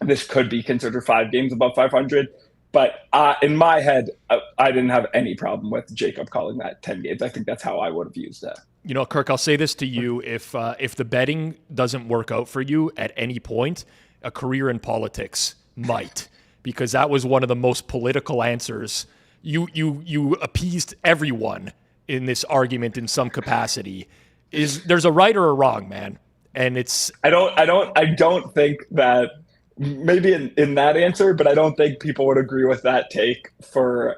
[SPEAKER 4] this could be considered 5 games above 500. But in my head, I didn't have any problem with Jacob calling that 10 games. I think that's how I would have used it.
[SPEAKER 1] You know, Kirk, I'll say this to you. If the betting doesn't work out for you at any point, a career in politics might, because that was one of the most political answers. You appeased everyone in this argument in some capacity. There's a right or a wrong, man. And it's
[SPEAKER 4] I don't think that maybe in that answer, but I don't think people would agree with that take for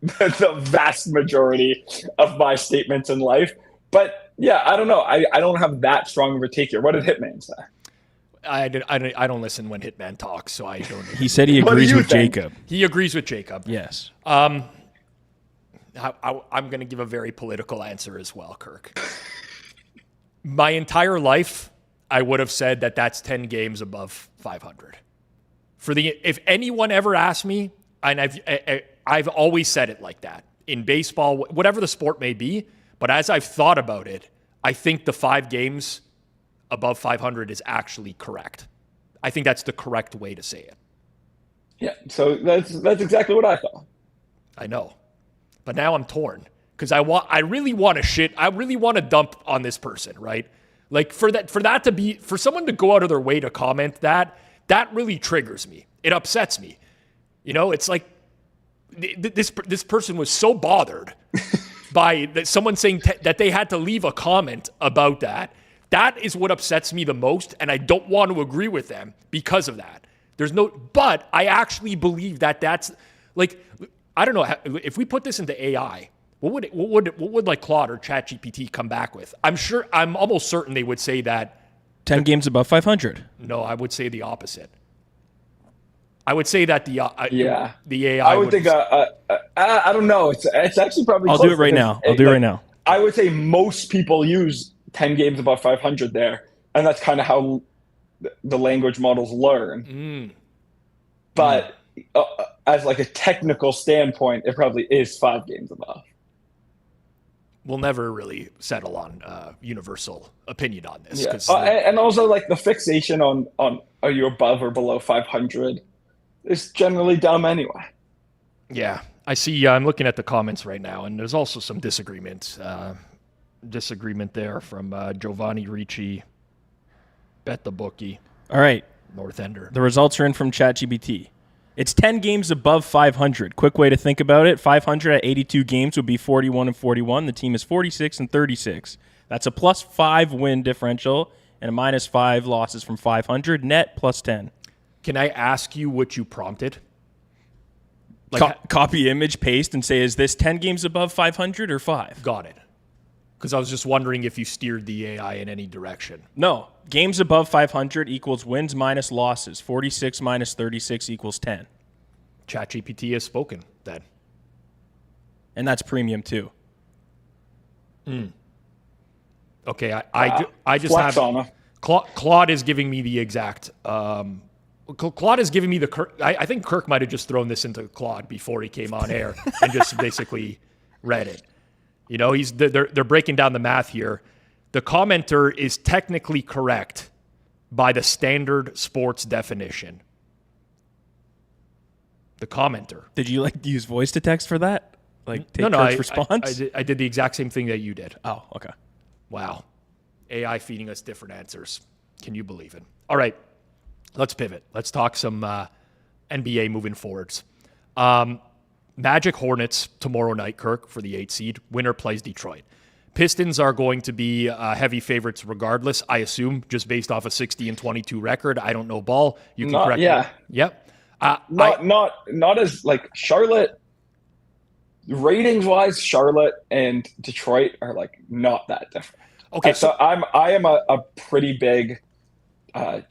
[SPEAKER 4] the vast majority of my statements in life. But yeah, I don't know. I don't have that strong of a take here. What did Hitman say?
[SPEAKER 1] I don't listen when Hitman talks, so I don't.
[SPEAKER 3] He said he agrees with Jacob.
[SPEAKER 1] He agrees with Jacob.
[SPEAKER 3] Yes.
[SPEAKER 1] I'm going to give a very political answer as well, Kirk. My entire life, I would have said that that's 10 games above 500. If anyone ever asked me, and I've always said it like that in baseball, whatever the sport may be. But as I've thought about it, I think the 5 games above 500 is actually correct. I think that's the correct way to say it.
[SPEAKER 4] Yeah, so that's exactly what I thought.
[SPEAKER 1] I know, but now I'm torn because I really want to dump on this person, right? Like for someone to go out of their way to comment that really triggers me. It upsets me. You know, it's like this person was so bothered by someone saying that they had to leave a comment about that. That is what upsets me the most, and I don't want to agree with them because of that. But I actually believe that that's like, I don't know if we put this into AI, what would like Claude or ChatGPT come back with? I'm almost certain they would say that
[SPEAKER 3] 10 games above 500.
[SPEAKER 1] No, I would say the opposite. I would say that the AI.
[SPEAKER 4] I would think. I don't know. It's actually probably.
[SPEAKER 3] I'll do it right now.
[SPEAKER 4] I would say most people use 10 games above 500 there, and that's kind of how the language models learn. But as like a technical standpoint, it probably is 5 games above.
[SPEAKER 1] We'll never really settle on universal opinion on this.
[SPEAKER 4] Yeah. And also like the fixation on are you above or below 500 is generally dumb anyway.
[SPEAKER 1] Yeah. I see. I'm looking at the comments right now, and there's also some disagreement there from Giovanni Ricci, Bet the Bookie.
[SPEAKER 3] All right.
[SPEAKER 1] North Ender.
[SPEAKER 3] The results are in from ChatGPT. It's 10 games above 500. Quick way to think about it. 500 at 82 games would be 41-41. The team is 46-36. That's a +5 win differential and a -5 losses from 500. Net +10.
[SPEAKER 1] Can I ask you what you prompted?
[SPEAKER 3] Copy image, paste, and say, is this 10 games above 500 or 5?
[SPEAKER 1] Got it. Because I was just wondering if you steered the AI in any direction.
[SPEAKER 3] No. Games above 500 equals wins minus losses. 46 minus 36 equals 10.
[SPEAKER 1] ChatGPT has spoken then.
[SPEAKER 3] And that's premium too.
[SPEAKER 1] Okay, I just
[SPEAKER 4] Flex
[SPEAKER 1] have...
[SPEAKER 4] on
[SPEAKER 1] Claude is giving me the exact... Claude is giving me the... I think Kirk might have just thrown this into Claude before he came on air and just basically read it. You know, they're breaking down the math here. The commenter is technically correct by the standard sports definition. The commenter.
[SPEAKER 3] Did you use voice to text for that? Take Kirk's response?
[SPEAKER 1] I did the exact same thing that you did.
[SPEAKER 3] Oh, okay.
[SPEAKER 1] Wow. AI feeding us different answers. Can you believe it? All right. Let's pivot. Let's talk some NBA moving forwards. Magic Hornets tomorrow night, Kirk, for the 8 seed. Winner plays Detroit. Pistons are going to be heavy favorites regardless, I assume, just based off a 60-22 record. I don't know ball. You can correct me. Yep.
[SPEAKER 4] Not as like Charlotte, ratings wise, Charlotte and Detroit are like not that different.
[SPEAKER 1] Okay.
[SPEAKER 4] So I am a pretty big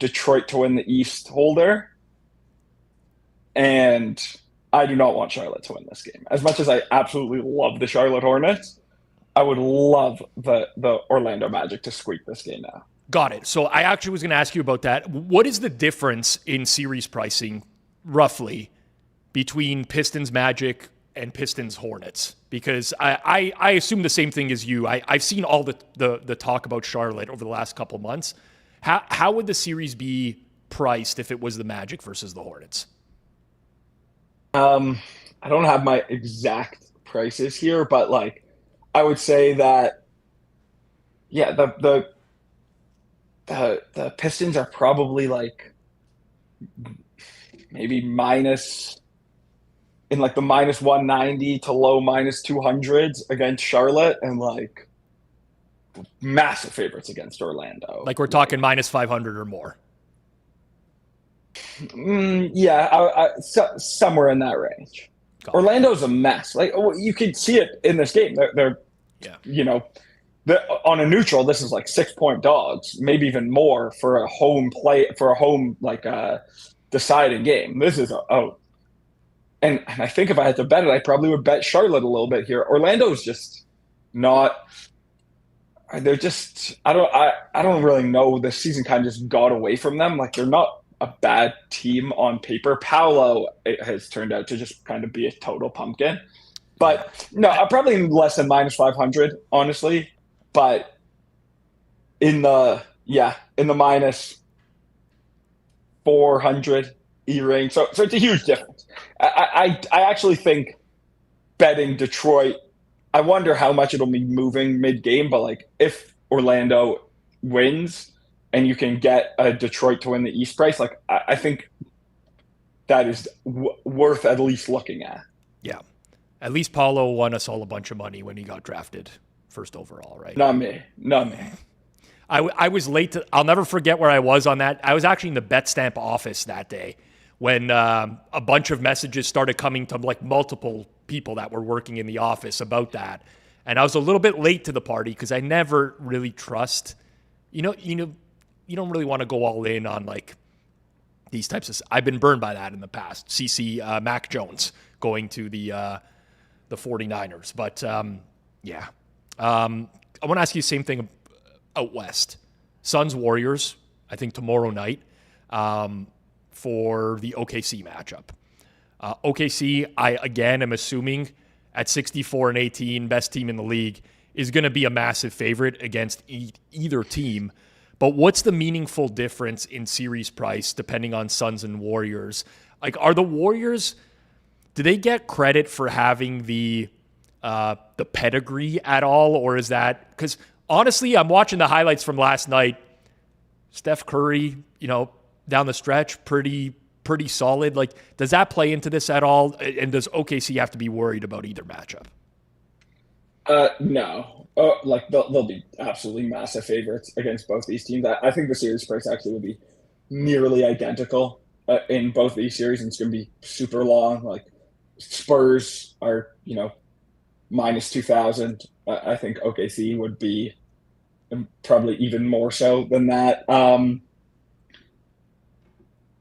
[SPEAKER 4] Detroit to win the East holder. And I do not want Charlotte to win this game. As much as I absolutely love the Charlotte Hornets, I would love the Orlando Magic to squeak this game now.
[SPEAKER 1] Got it. So I actually was going to ask you about that. What is the difference in series pricing, roughly, between Pistons Magic and Pistons Hornets, because I assume the same thing as you. I've seen all the talk about Charlotte over the last couple months. How would the series be priced if it was the Magic versus the Hornets?
[SPEAKER 4] I don't have my exact prices here, but like I would say that yeah, the Pistons are probably like maybe minus in like the minus 190 to low minus 200s against Charlotte, and like massive favorites against Orlando.
[SPEAKER 1] Like we're talking minus 500 or more.
[SPEAKER 4] Somewhere in that range. Orlando's a mess. Like you could see it in this game. They're on a neutral. This is like 6-point dogs, maybe even more for a home deciding game. This is and I think if I had to bet it, I probably would bet Charlotte a little bit here. Orlando's just not. They're just. I don't really know. This season kind of just got away from them. Like they're not a bad team on paper. Paolo has turned out to just kind of be a total pumpkin. But no, probably less than minus 500, honestly. But in the minus 400 range. So it's a huge difference. I actually think betting Detroit, I wonder how much it'll be moving mid-game, but like if Orlando wins and you can get a Detroit to win the East price, like I think that is worth at least looking at.
[SPEAKER 1] Yeah. At least Paulo won us all a bunch of money when he got drafted first overall, right?
[SPEAKER 4] Not me.
[SPEAKER 1] I was late I'll never forget where I was on that. I was actually in the BetStamp office that day when a bunch of messages started coming to like multiple people that were working in the office about that. And I was a little bit late to the party because I never really trust, you don't really want to go all in on like these types of, I've been burned by that in the past. Mac Jones going to the 49ers. But I want to ask you the same thing out west. Suns Warriors, I think tomorrow night for the OKC matchup. OKC, I again am assuming at 64-18, best team in the league, is going to be a massive favorite against either team. But what's the meaningful difference in series price depending on Suns and Warriors? Like, are the Warriors, do they get credit for having the pedigree at all, or is that because honestly, I'm watching the highlights from last night. Steph Curry, down the stretch, pretty solid. Like, does that play into this at all? And does OKC have to be worried about either matchup?
[SPEAKER 4] No. They'll be absolutely massive favorites against both these teams. I think the series price actually will be nearly identical in both these series, and it's going to be super long. Like Spurs are, minus 2,000. I think OKC would be probably even more so than that.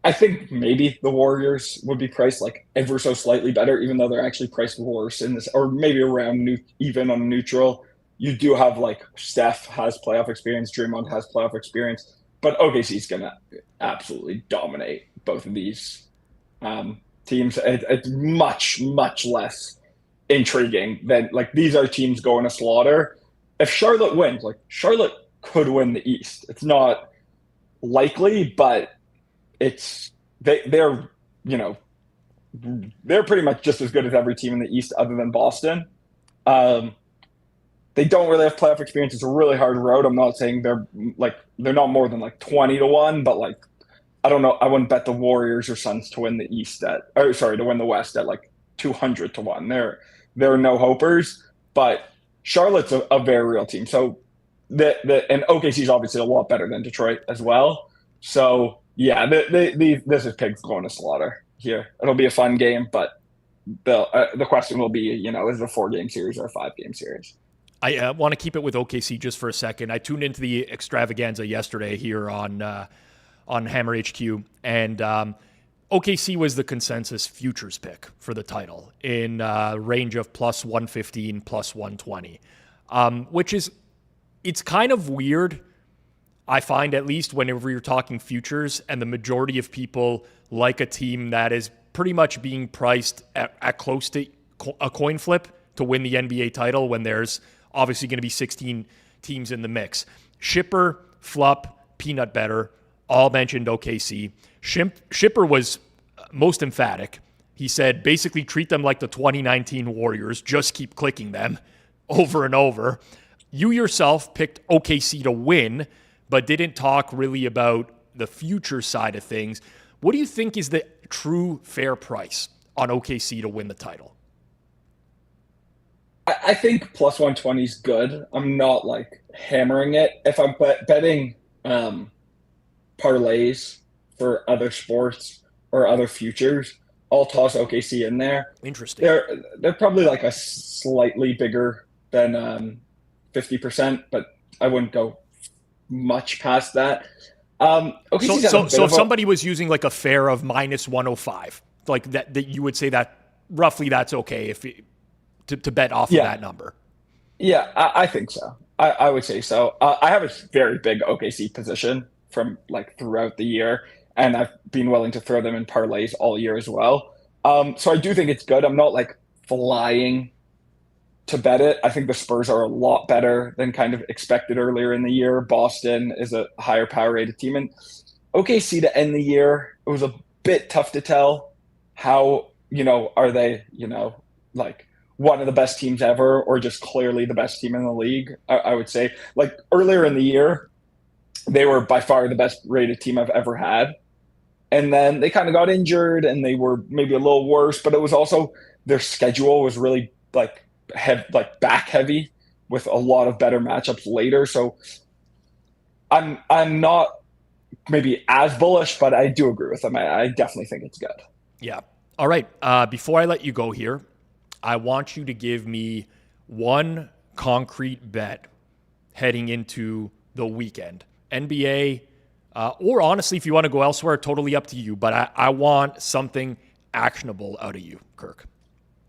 [SPEAKER 4] I think maybe the Warriors would be priced like ever so slightly better, even though they're actually priced worse in this, or maybe around even on neutral. You do have like Steph has playoff experience, Draymond has playoff experience, but OKC is going to absolutely dominate both of these teams. It's much, much less intriguing than like these are teams going to slaughter. If Charlotte wins, like Charlotte could win the East. It's not likely, but they're pretty much just as good as every team in the East other than Boston. They don't really have playoff experience. It's a really hard road. I'm not saying they're not more than like 20-1, but like I don't know. I wouldn't bet the Warriors or Suns to win the East to win the West at like 200-1. They're no hopers, but Charlotte's a very real team. So and OKC is obviously a lot better than Detroit as well. So yeah, this is pigs going to slaughter here. It'll be a fun game, but the question will be, is it a 4-game series or a 5-game series?
[SPEAKER 1] I want to keep it with OKC just for a second. I tuned into the extravaganza yesterday here on Hammer HQ, and OKC was the consensus futures pick for the title in range of plus 115, plus 120, which is, it's kind of weird, I find, at least whenever you're talking futures and the majority of people like a team that is pretty much being priced at close to a coin flip to win the NBA title when there's obviously going to be 16 teams in the mix. Shipper, Flupp, Peanut Butter all mentioned OKC. Shipper was most emphatic. He said, basically treat them like the 2019 Warriors. Just keep clicking them over and over. You yourself picked OKC to win, but didn't talk really about the future side of things. What do you think is the true fair price on OKC to win the title?
[SPEAKER 4] I think plus 120 is good. I'm not like hammering it. If I'm betting parlays for other sports or other futures, I'll toss OKC in there.
[SPEAKER 1] Interesting.
[SPEAKER 4] They're probably like a slightly bigger than 50%, but I wouldn't go much past that.
[SPEAKER 1] So if somebody was using like a fair of minus 105, like that you would say that roughly that's okay if to bet off of that number.
[SPEAKER 4] Yeah, I think so. I would say so. I have a very big OKC position from like throughout the year, and I've been willing to throw them in parlays all year as well. So I do think it's good. I'm not like flying to bet it. I think the Spurs are a lot better than kind of expected earlier in the year. Boston is a higher power rated team. And OKC to end the year, it was a bit tough to tell how, are they, like one of the best teams ever or just clearly the best team in the league. I would say like earlier in the year, they were by far the best rated team I've ever had. And then they kind of got injured and they were maybe a little worse, but it was also their schedule was really like back heavy with a lot of better matchups later. So I'm not maybe as bullish, but I do agree with them. I definitely think it's good.
[SPEAKER 1] Yeah. All right. Before I let you go here, I want you to give me one concrete bet heading into the weekend. NBA, or honestly, if you want to go elsewhere, totally up to you. But I want something actionable out of you, Kirk.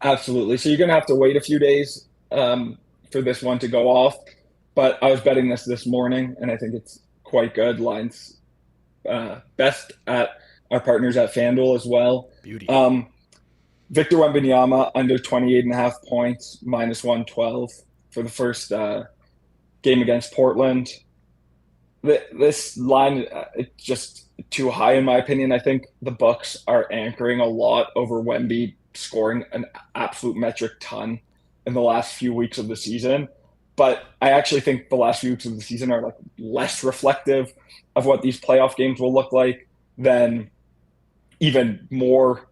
[SPEAKER 4] Absolutely. So you're going to have to wait a few days for this one to go off. But I was betting this morning, and I think it's quite good. Lines best at our partners at FanDuel as well.
[SPEAKER 1] Beauty.
[SPEAKER 4] Victor Wembanyama under 28.5 points, minus 112 for the first game against Portland. This line, it's just too high in my opinion. I think the Bucks are anchoring a lot over Wemby scoring an absolute metric ton in the last few weeks of the season. But I actually think the last few weeks of the season are like less reflective of what these playoff games will look like than even more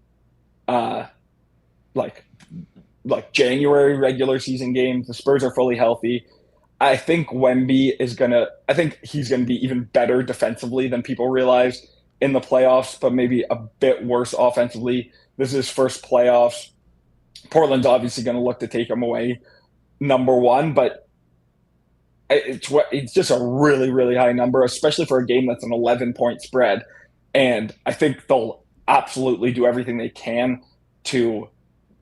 [SPEAKER 4] like January regular season games. The Spurs are fully healthy. I think Wemby he's going to be even better defensively than people realize in the playoffs, but maybe a bit worse offensively. This is his first playoffs. Portland's obviously going to look to take him away, number one, but it's just a really, really high number, especially for a game that's an 11-point spread. And I think they'll absolutely do everything they can to,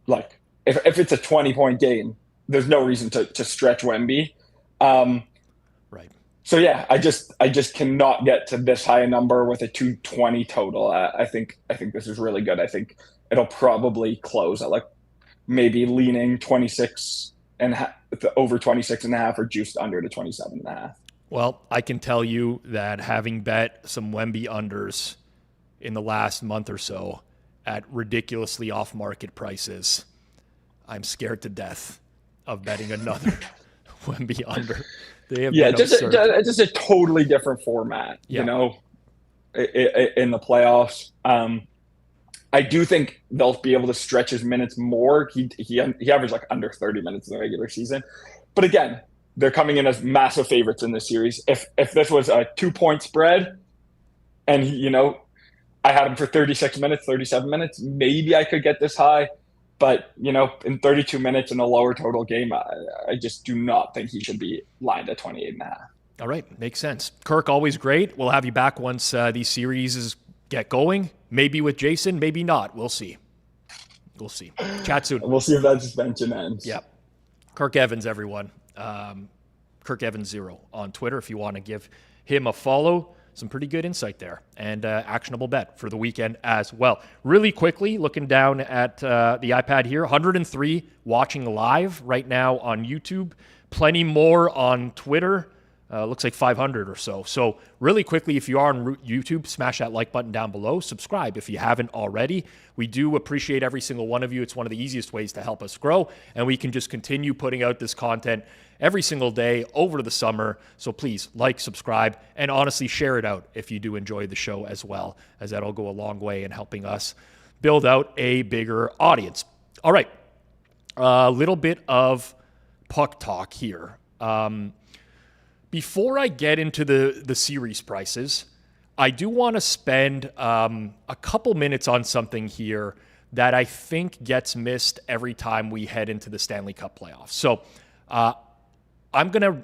[SPEAKER 4] like, if it's a 20-point game, there's no reason to stretch Wemby.
[SPEAKER 1] Right.
[SPEAKER 4] So yeah, I just cannot get to this high a number with a 220 total. I think this is really good. I think it'll probably close at like maybe leaning 26 and over 26.5 or juiced under to 27.5.
[SPEAKER 1] Well, I can tell you that having bet some Wemby unders in the last month or so at ridiculously off-market prices, I'm scared to death of betting another Wemby under. They have been
[SPEAKER 4] just a totally different format, in the playoffs. I do think they'll be able to stretch his minutes more. He averaged like under 30 minutes in the regular season. But again, they're coming in as massive favorites in this series. If this was a 2-point spread and, I had him for 36 minutes, 37 minutes, maybe I could get this high. But, in 32 minutes in a lower total game, I just do not think he should be lined at 28.5.
[SPEAKER 1] All right. Makes sense. Kirk, always great. We'll have you back once these series get going. Maybe with Jason, maybe not. We'll see. Chat soon.
[SPEAKER 4] We'll see if that suspension ends.
[SPEAKER 1] Yep. Kirk Evans, everyone. Kirk Evans 0 on Twitter if you want to give him a follow. some pretty good insight there and actionable bet for the weekend as well. Really quickly, looking down at the iPad here, 103 watching live right now on YouTube, plenty more on Twitter. Looks like 500 or so. So really quickly, if you are on YouTube, smash that like button down below. Subscribe if you haven't already. We do appreciate every single one of you. It's one of the easiest ways to help us grow, and we can just continue putting out this content every single day over the summer. So please like, subscribe, and honestly share it out if you do enjoy the show as well, as that'll go a long way in helping us build out a bigger audience. All right, a little bit of puck talk here. Before I get into the series prices, I do want to spend a couple minutes on something here that I think gets missed every time we head into the Stanley Cup playoffs. So I'm going to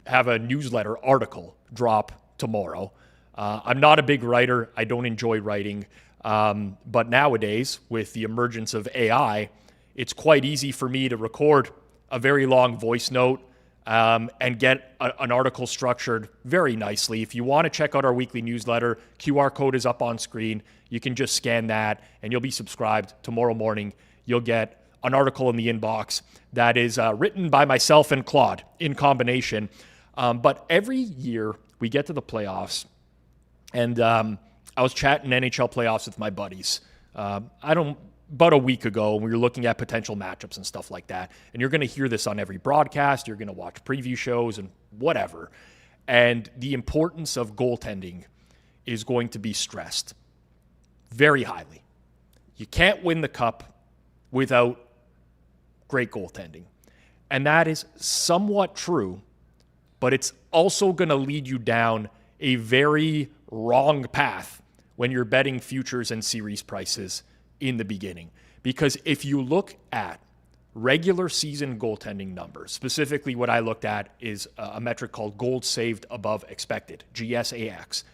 [SPEAKER 1] have a newsletter article drop tomorrow. I'm not a big writer. I don't enjoy writing. But nowadays, with the emergence of AI, it's quite easy for me to record a very long voice note and get an article structured very nicely. If you want to check out our weekly newsletter, QR code is up on screen. You can just scan that and you'll be subscribed. Tomorrow morning, you'll get an article in the inbox that is written by myself and Claude in combination. But every year we get to the playoffs, and I was chatting NHL playoffs with my buddies. About a week ago, we were looking at potential matchups and stuff like that. And you're going to hear this on every broadcast. You're going to watch preview shows and whatever. And the importance of goaltending is going to be stressed very highly. You can't win the cup without great goaltending. And that is somewhat true, but it's also going to lead you down a very wrong path when you're betting futures and series prices in the beginning. Because if you look at regular season goaltending numbers, specifically what I looked at is a metric called goals saved above expected, GSAX,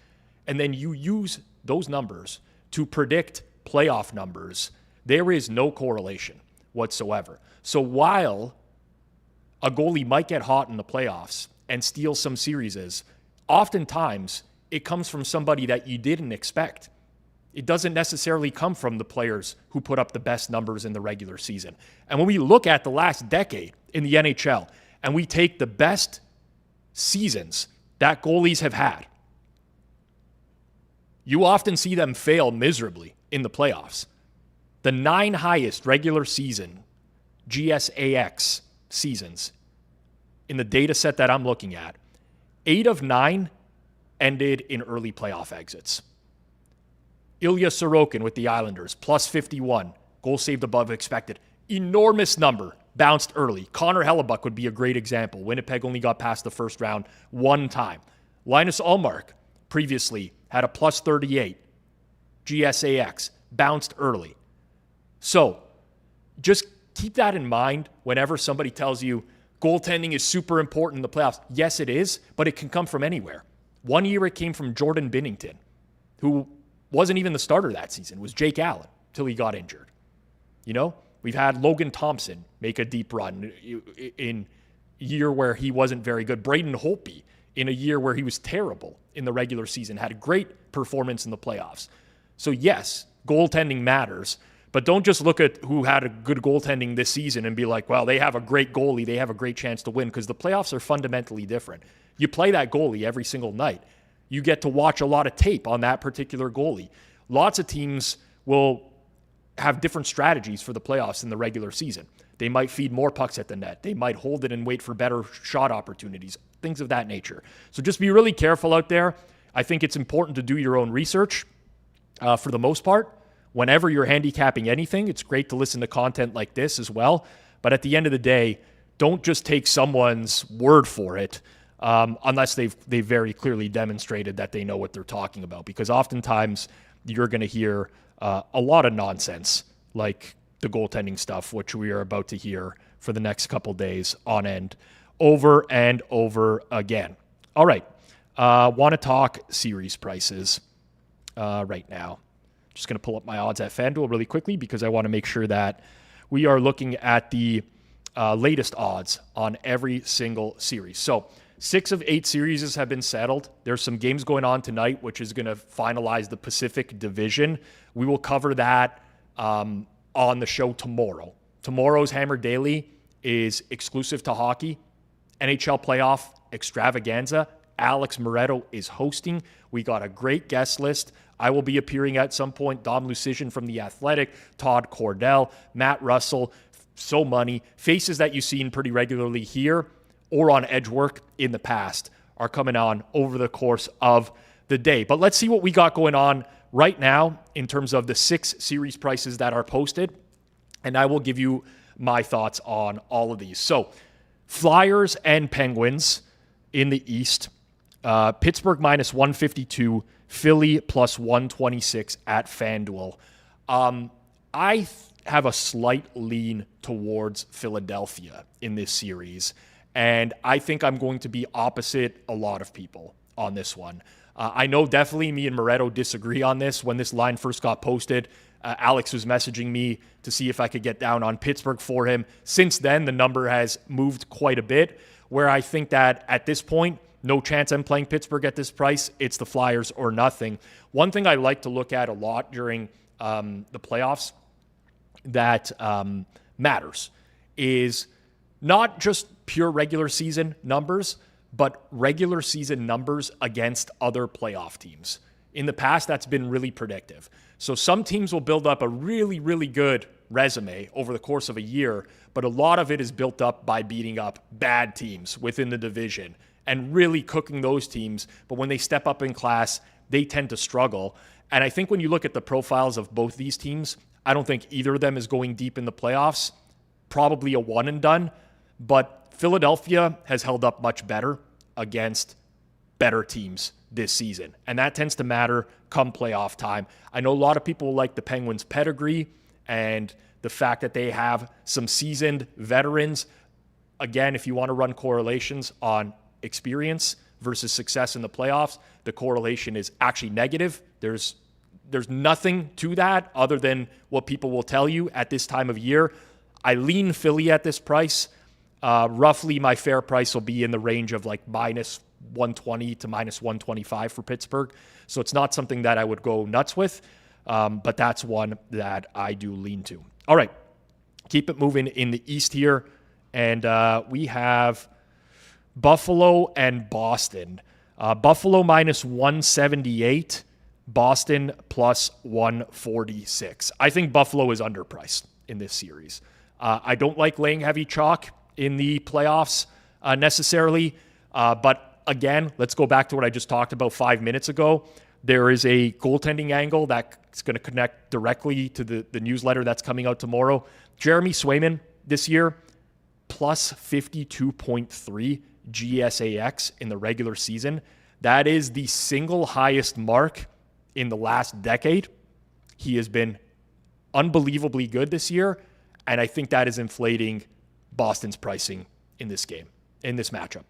[SPEAKER 1] and then you use those numbers to predict playoff numbers, there is no correlation whatsoever. So while a goalie might get hot in the playoffs and steal some series, oftentimes it comes from somebody that you didn't expect. It doesn't necessarily come from the players who put up the best numbers in the regular season. And when we look at the last decade in the NHL and we take the best seasons that goalies have had, you often see them fail miserably in the playoffs. The 9 highest regular season GSAX seasons in the data set that I'm looking at, 8 of 9 ended in early playoff exits. Ilya Sorokin with the Islanders, plus 51, goal saved above expected. Enormous number, bounced early. Connor Hellebuck would be a great example. Winnipeg only got past the first round one time. Linus Ullmark previously had a plus 38. GSAX, bounced early. So just keep that in mind whenever somebody tells you goaltending is super important in the playoffs. Yes, it is, but it can come from anywhere. One year it came from Jordan Binnington, who wasn't even the starter that season. It was Jake Allen till he got injured. You know, we've had Logan Thompson make a deep run in a year where he wasn't very good. Braden Holtby in a year where he was terrible in the regular season, had a great performance in the playoffs. So yes, goaltending matters, but don't just look at who had a good goaltending this season and be like, well, they have a great goalie, they have a great chance to win, because the playoffs are fundamentally different. You play that goalie every single night. You get to watch a lot of tape on that particular goalie. Lots of teams will have different strategies for the playoffs in the regular season. They might feed more pucks at the net. They might hold it and wait for better shot opportunities, things of that nature. So just be really careful out there. I think it's important to do your own research for the most part. Whenever you're handicapping anything, it's great to listen to content like this as well. But at the end of the day, don't just take someone's word for it. Unless they've very clearly demonstrated that they know what they're talking about. Because oftentimes you're going to hear a lot of nonsense, like the goaltending stuff, which we are about to hear for the next couple days on end, over and over again. All right. Want to talk series prices right now. Just going to pull up my odds at FanDuel really quickly because I want to make sure that we are looking at the latest odds on every single series. So 6 of 8 series have been settled. There's some games going on tonight, which is going to finalize the Pacific Division. We will cover that on the show tomorrow. Tomorrow's Hammer Daily is exclusive to hockey. NHL playoff extravaganza. Alex Moretto is hosting. We got a great guest list. I will be appearing at some point. Dom Lucian from The Athletic, Todd Cordell, Matt Russell, So Money. Faces that you've seen pretty regularly here or on Edgework in the past are coming on over the course of the day. But let's see what we got going on right now in terms of the 6 series prices that are posted. And I will give you my thoughts on all of these. So Flyers and Penguins in the East. Pittsburgh minus 152, Philly plus 126 at FanDuel. I have a slight lean towards Philadelphia in this series, and I think I'm going to be opposite a lot of people on this one. I know definitely me and Moretto disagree on this. When this line first got posted, Alex was messaging me to see if I could get down on Pittsburgh for him. Since then, the number has moved quite a bit, where I think that at this point, no chance I'm playing Pittsburgh at this price. It's the Flyers or nothing. One thing I like to look at a lot during the playoffs that matters is not just pure regular season numbers, but regular season numbers against other playoff teams. In the past, that's been really predictive. So some teams will build up a really, really good resume over the course of a year, but a lot of it is built up by beating up bad teams within the division and really cooking those teams. But when they step up in class, they tend to struggle. And I think when you look at the profiles of both these teams, I don't think either of them is going deep in the playoffs. Probably a one and done. But Philadelphia has held up much better against better teams this season. And that tends to matter come playoff time. I know a lot of people like the Penguins' pedigree and the fact that they have some seasoned veterans. Again, if you want to run correlations on experience versus success in the playoffs, the correlation is actually negative. There's nothing to that other than what people will tell you at this time of year. I lean Philly at this price. Roughly my fair price will be in the range of like minus 120 to minus 125 for Pittsburgh. So it's not something that I would go nuts with, but that's one that I do lean to. All right, keep it moving in the East here. And we have Buffalo and Boston. Buffalo minus 178, Boston plus 146. I think Buffalo is underpriced in this series. I don't like laying heavy chalk in the playoffs necessarily, but again, let's go back to what I just talked about 5 minutes ago. There is a goaltending angle that's going to connect directly to the newsletter that's coming out tomorrow. Jeremy Swayman this year, plus 52.3 GSAX in the regular season. That is the single highest mark in the last decade. He has been unbelievably good this year, and I think that is inflating Boston's pricing in this game, in this matchup.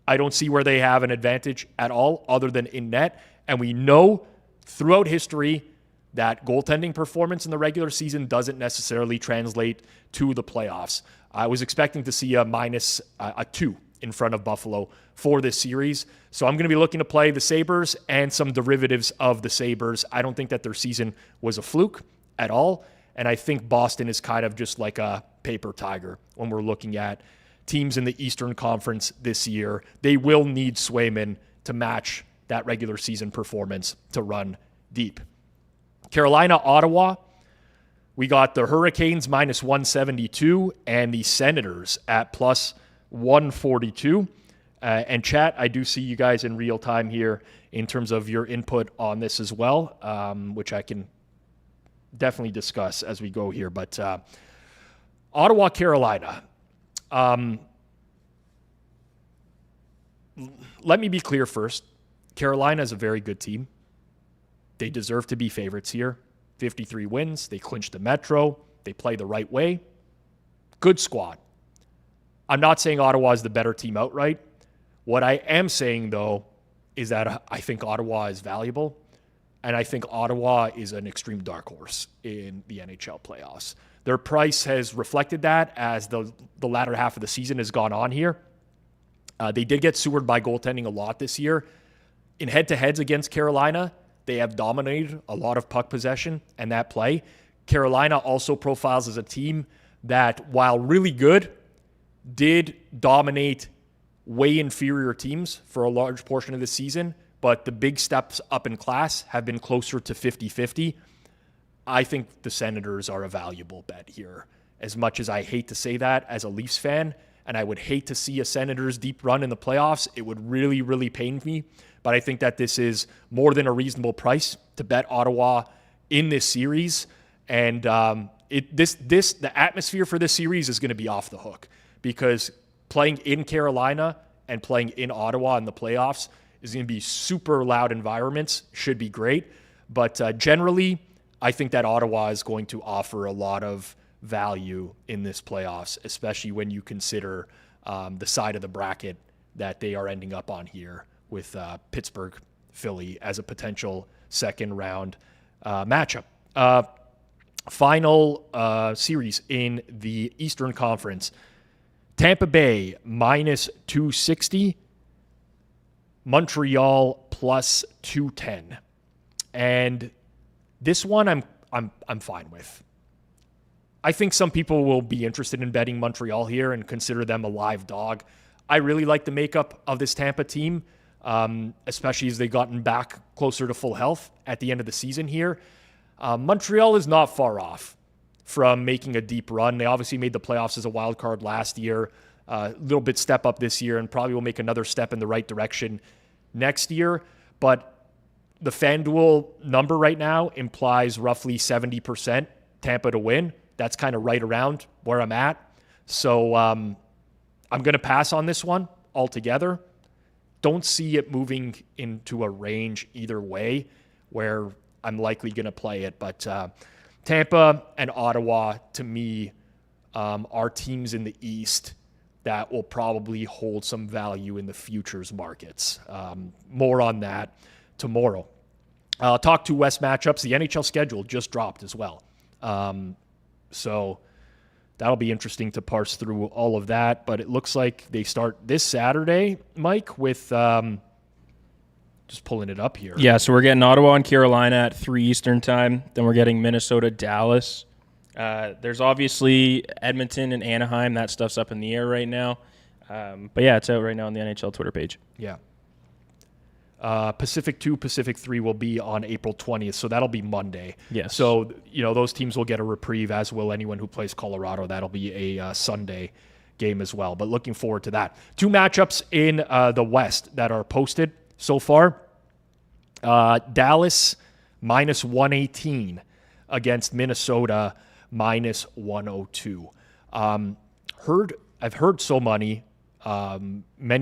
[SPEAKER 1] I don't see where they have an advantage at all other than in net, and we know throughout history that goaltending performance in the regular season doesn't necessarily translate to the playoffs. I was expecting to see a 2 in front of Buffalo for this series. So I'm going to be looking to play the Sabres and some derivatives of the Sabres. I don't think that their season was a fluke at all. And I think Boston is kind of just like a paper tiger when we're looking at teams in the Eastern Conference this year. They will need Swayman to match that regular season performance to run deep. Carolina, Ottawa. We got the Hurricanes minus 172 and the Senators at plus 142. And chat, I do see you guys in real time here in terms of your input on this as well, which I can definitely discuss as we go here. But Ottawa, Carolina. Let me be clear first. Carolina is a very good team. They deserve to be favorites here. 53 wins. They clinched the Metro. They play the right way. Good squad. I'm not saying Ottawa is the better team outright. What I am saying, though, is that I think Ottawa is valuable, and I think Ottawa is an extreme dark horse in the NHL playoffs. Their price has reflected that as the latter half of the season has gone on here. They did get sewered by goaltending a lot this year. In head-to-heads against Carolina, they have dominated a lot of puck possession and that play. Carolina also profiles as a team that, while really good, did dominate way inferior teams for a large portion of the season, but the big steps up in class have been closer to 50-50. I think the Senators are a valuable bet here. As much as I hate to say that as a Leafs fan, and I would hate to see a Senators deep run in the playoffs, it would really, really pain me. But I think that this is more than a reasonable price to bet Ottawa in this series. And the atmosphere for this series is going to be off the hook, because playing in Carolina and playing in Ottawa in the playoffs is going to be super loud environments. Should be great. But generally, I think that Ottawa is going to offer a lot of value in this playoffs, especially when you consider the side of the bracket that they are ending up on here with Pittsburgh, Philly as a potential second round matchup. Final series in the Eastern Conference. Tampa Bay minus 260, Montreal plus 210. And this one I'm fine with. I think some people will be interested in betting Montreal here and consider them a live dog. I really like the makeup of this Tampa team, especially as they've gotten back closer to full health at the end of the season here. Montreal is not far off from making a deep run. They obviously made the playoffs as a wild card last year, a little bit step up this year, and probably will make another step in the right direction next year. But the FanDuel number right now implies roughly 70% Tampa to win. That's kind of right around where I'm at. So I'm going to pass on this one altogether. Don't see it moving into a range either way where I'm likely going to play it. But Tampa and Ottawa, to me, are teams in the East that will probably hold some value in the futures markets. More on that tomorrow. I'll talk to West matchups. The NHL schedule just dropped as well. So that'll be interesting to parse through all of that. But it looks like they start this Saturday, Mike, with just pulling it up here.
[SPEAKER 3] Yeah, so we're getting Ottawa and Carolina at 3 Eastern time. Then we're getting Minnesota, Dallas. There's obviously Edmonton and Anaheim. That stuff's up in the air right now. But yeah, it's out right now on the NHL Twitter page.
[SPEAKER 1] Yeah. Pacific 2, Pacific 3 will be on April 20th, so that'll be Monday.
[SPEAKER 3] Yes.
[SPEAKER 1] So, those teams will get a reprieve, as will anyone who plays Colorado. That'll be a Sunday game as well, but looking forward to that. 2 matchups in the West that are posted so far. Dallas minus 118 against Minnesota minus 102. I've heard so many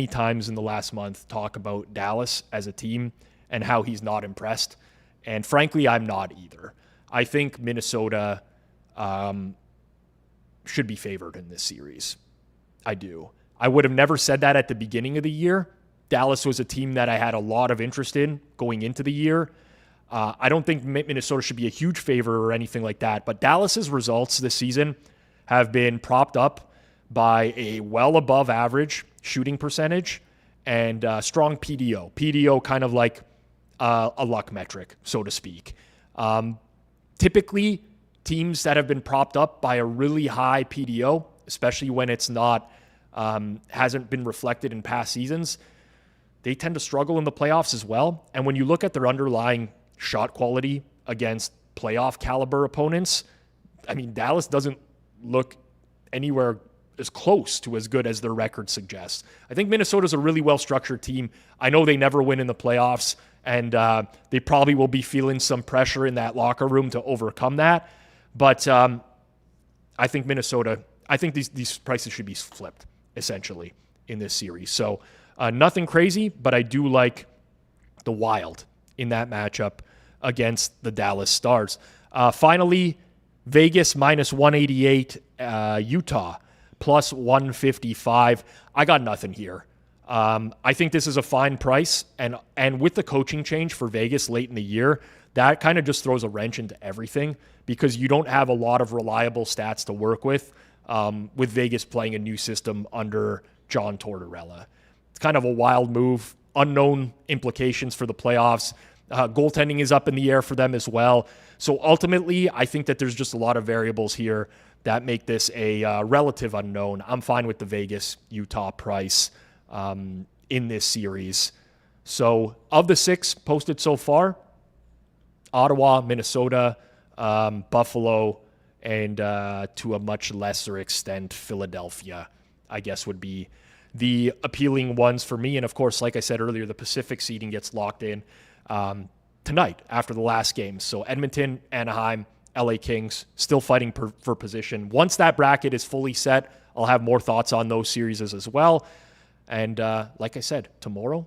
[SPEAKER 1] times in the last month talk about Dallas as a team and how he's not impressed. And frankly, I'm not either. I think Minnesota should be favored in this series. I do. I would have never said that at the beginning of the year. Dallas was a team that I had a lot of interest in going into the year. I don't think Minnesota should be a huge favorite or anything like that, but Dallas's results this season have been propped up by a well above average shooting percentage and strong PDO. PDO kind of like a luck metric, so to speak. Typically, teams that have been propped up by a really high PDO, especially when it's not hasn't been reflected in past seasons, they tend to struggle in the playoffs as well. And when you look at their underlying shot quality against playoff caliber opponents, I mean, Dallas doesn't look anywhere as close to as good as their record suggests. I think Minnesota's a really well-structured team. I know they never win in the playoffs, and they probably will be feeling some pressure in that locker room to overcome that. But I think these prices should be flipped, essentially, in this series. So nothing crazy, but I do like the Wild in that matchup against the Dallas Stars. Finally, Vegas minus 188, Utah plus 155. I got nothing here. I think this is a fine price, and with the coaching change for Vegas late in the year, that kind of just throws a wrench into everything because you don't have a lot of reliable stats to work with Vegas playing a new system under John Tortorella. It's kind of a wild move, unknown implications for the playoffs. Goaltending is up in the air for them as well. So ultimately, I think that there's just a lot of variables here that make this a relative unknown. I'm fine with the Vegas-Utah price in this series. So of the 6 posted so far, Ottawa, Minnesota, Buffalo, and to a much lesser extent, Philadelphia, I guess would be the appealing ones for me. And of course, like I said earlier, the Pacific seeding gets locked in tonight after the last game. So Edmonton, Anaheim, LA Kings still fighting for position. Once that bracket is fully set, I'll have more thoughts on those series as well. And like I said, tomorrow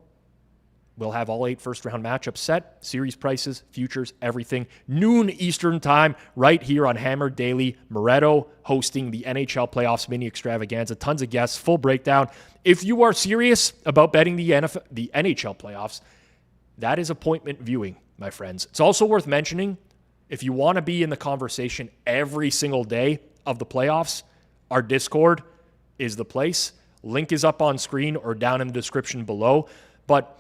[SPEAKER 1] we'll have all 8 first-round matchups set, series prices, futures, everything. Noon Eastern time, right here on Hammer Daily. Moretto hosting the NHL Playoffs Mini Extravaganza. Tons of guests, full breakdown. If you are serious about betting the NHL Playoffs, that is appointment viewing, my friends. It's also worth mentioning, if you want to be in the conversation every single day of the playoffs, our Discord is the place. Link is up on screen or down in the description below. But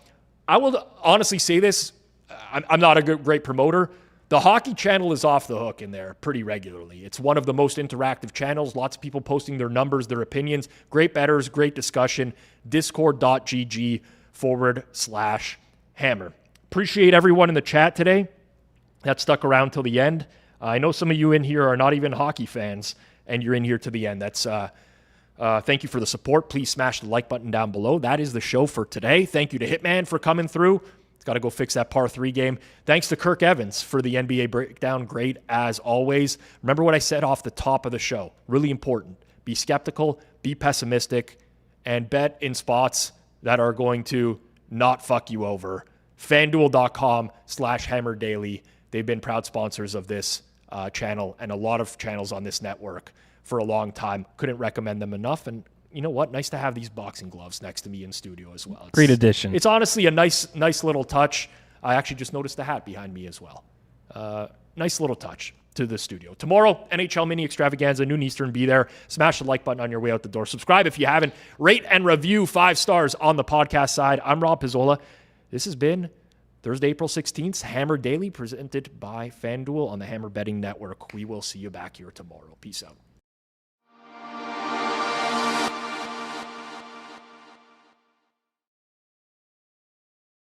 [SPEAKER 1] I will honestly say this, I'm not a great promoter. The Hockey Channel is off the hook in there pretty regularly. It's one of the most interactive channels. Lots of people posting their numbers, their opinions. Great bettors, great discussion. Discord.gg/hammer. Appreciate everyone in the chat today that stuck around till the end. I know some of you in here are not even hockey fans, and you're in here to the end. That's thank you for the support. Please smash the like button down below. That is the show for today. Thank you to Hitman for coming through. He's got to go fix that par 3 game. Thanks to Kirk Evans for the NBA breakdown. Great as always. Remember what I said off the top of the show. Really important. Be skeptical, be pessimistic, and bet in spots that are going to not fuck you over. FanDuel.com/Hammer Daily. They've been proud sponsors of this channel and a lot of channels on this network for a long time. Couldn't recommend them enough. And you know what? Nice to have these boxing gloves next to me in studio as well.
[SPEAKER 3] Great addition.
[SPEAKER 1] It's honestly a nice little touch. I actually just noticed the hat behind me as well. Nice little touch to the studio. Tomorrow, NHL Mini Extravaganza, noon Eastern. Be there. Smash the like button on your way out the door. Subscribe if you haven't. Rate and review 5 stars on the podcast side. I'm Rob Pizzola. This has been Thursday, April 16th, Hammer Daily, presented by FanDuel on the Hammer Betting Network. We will see you back here tomorrow. Peace out.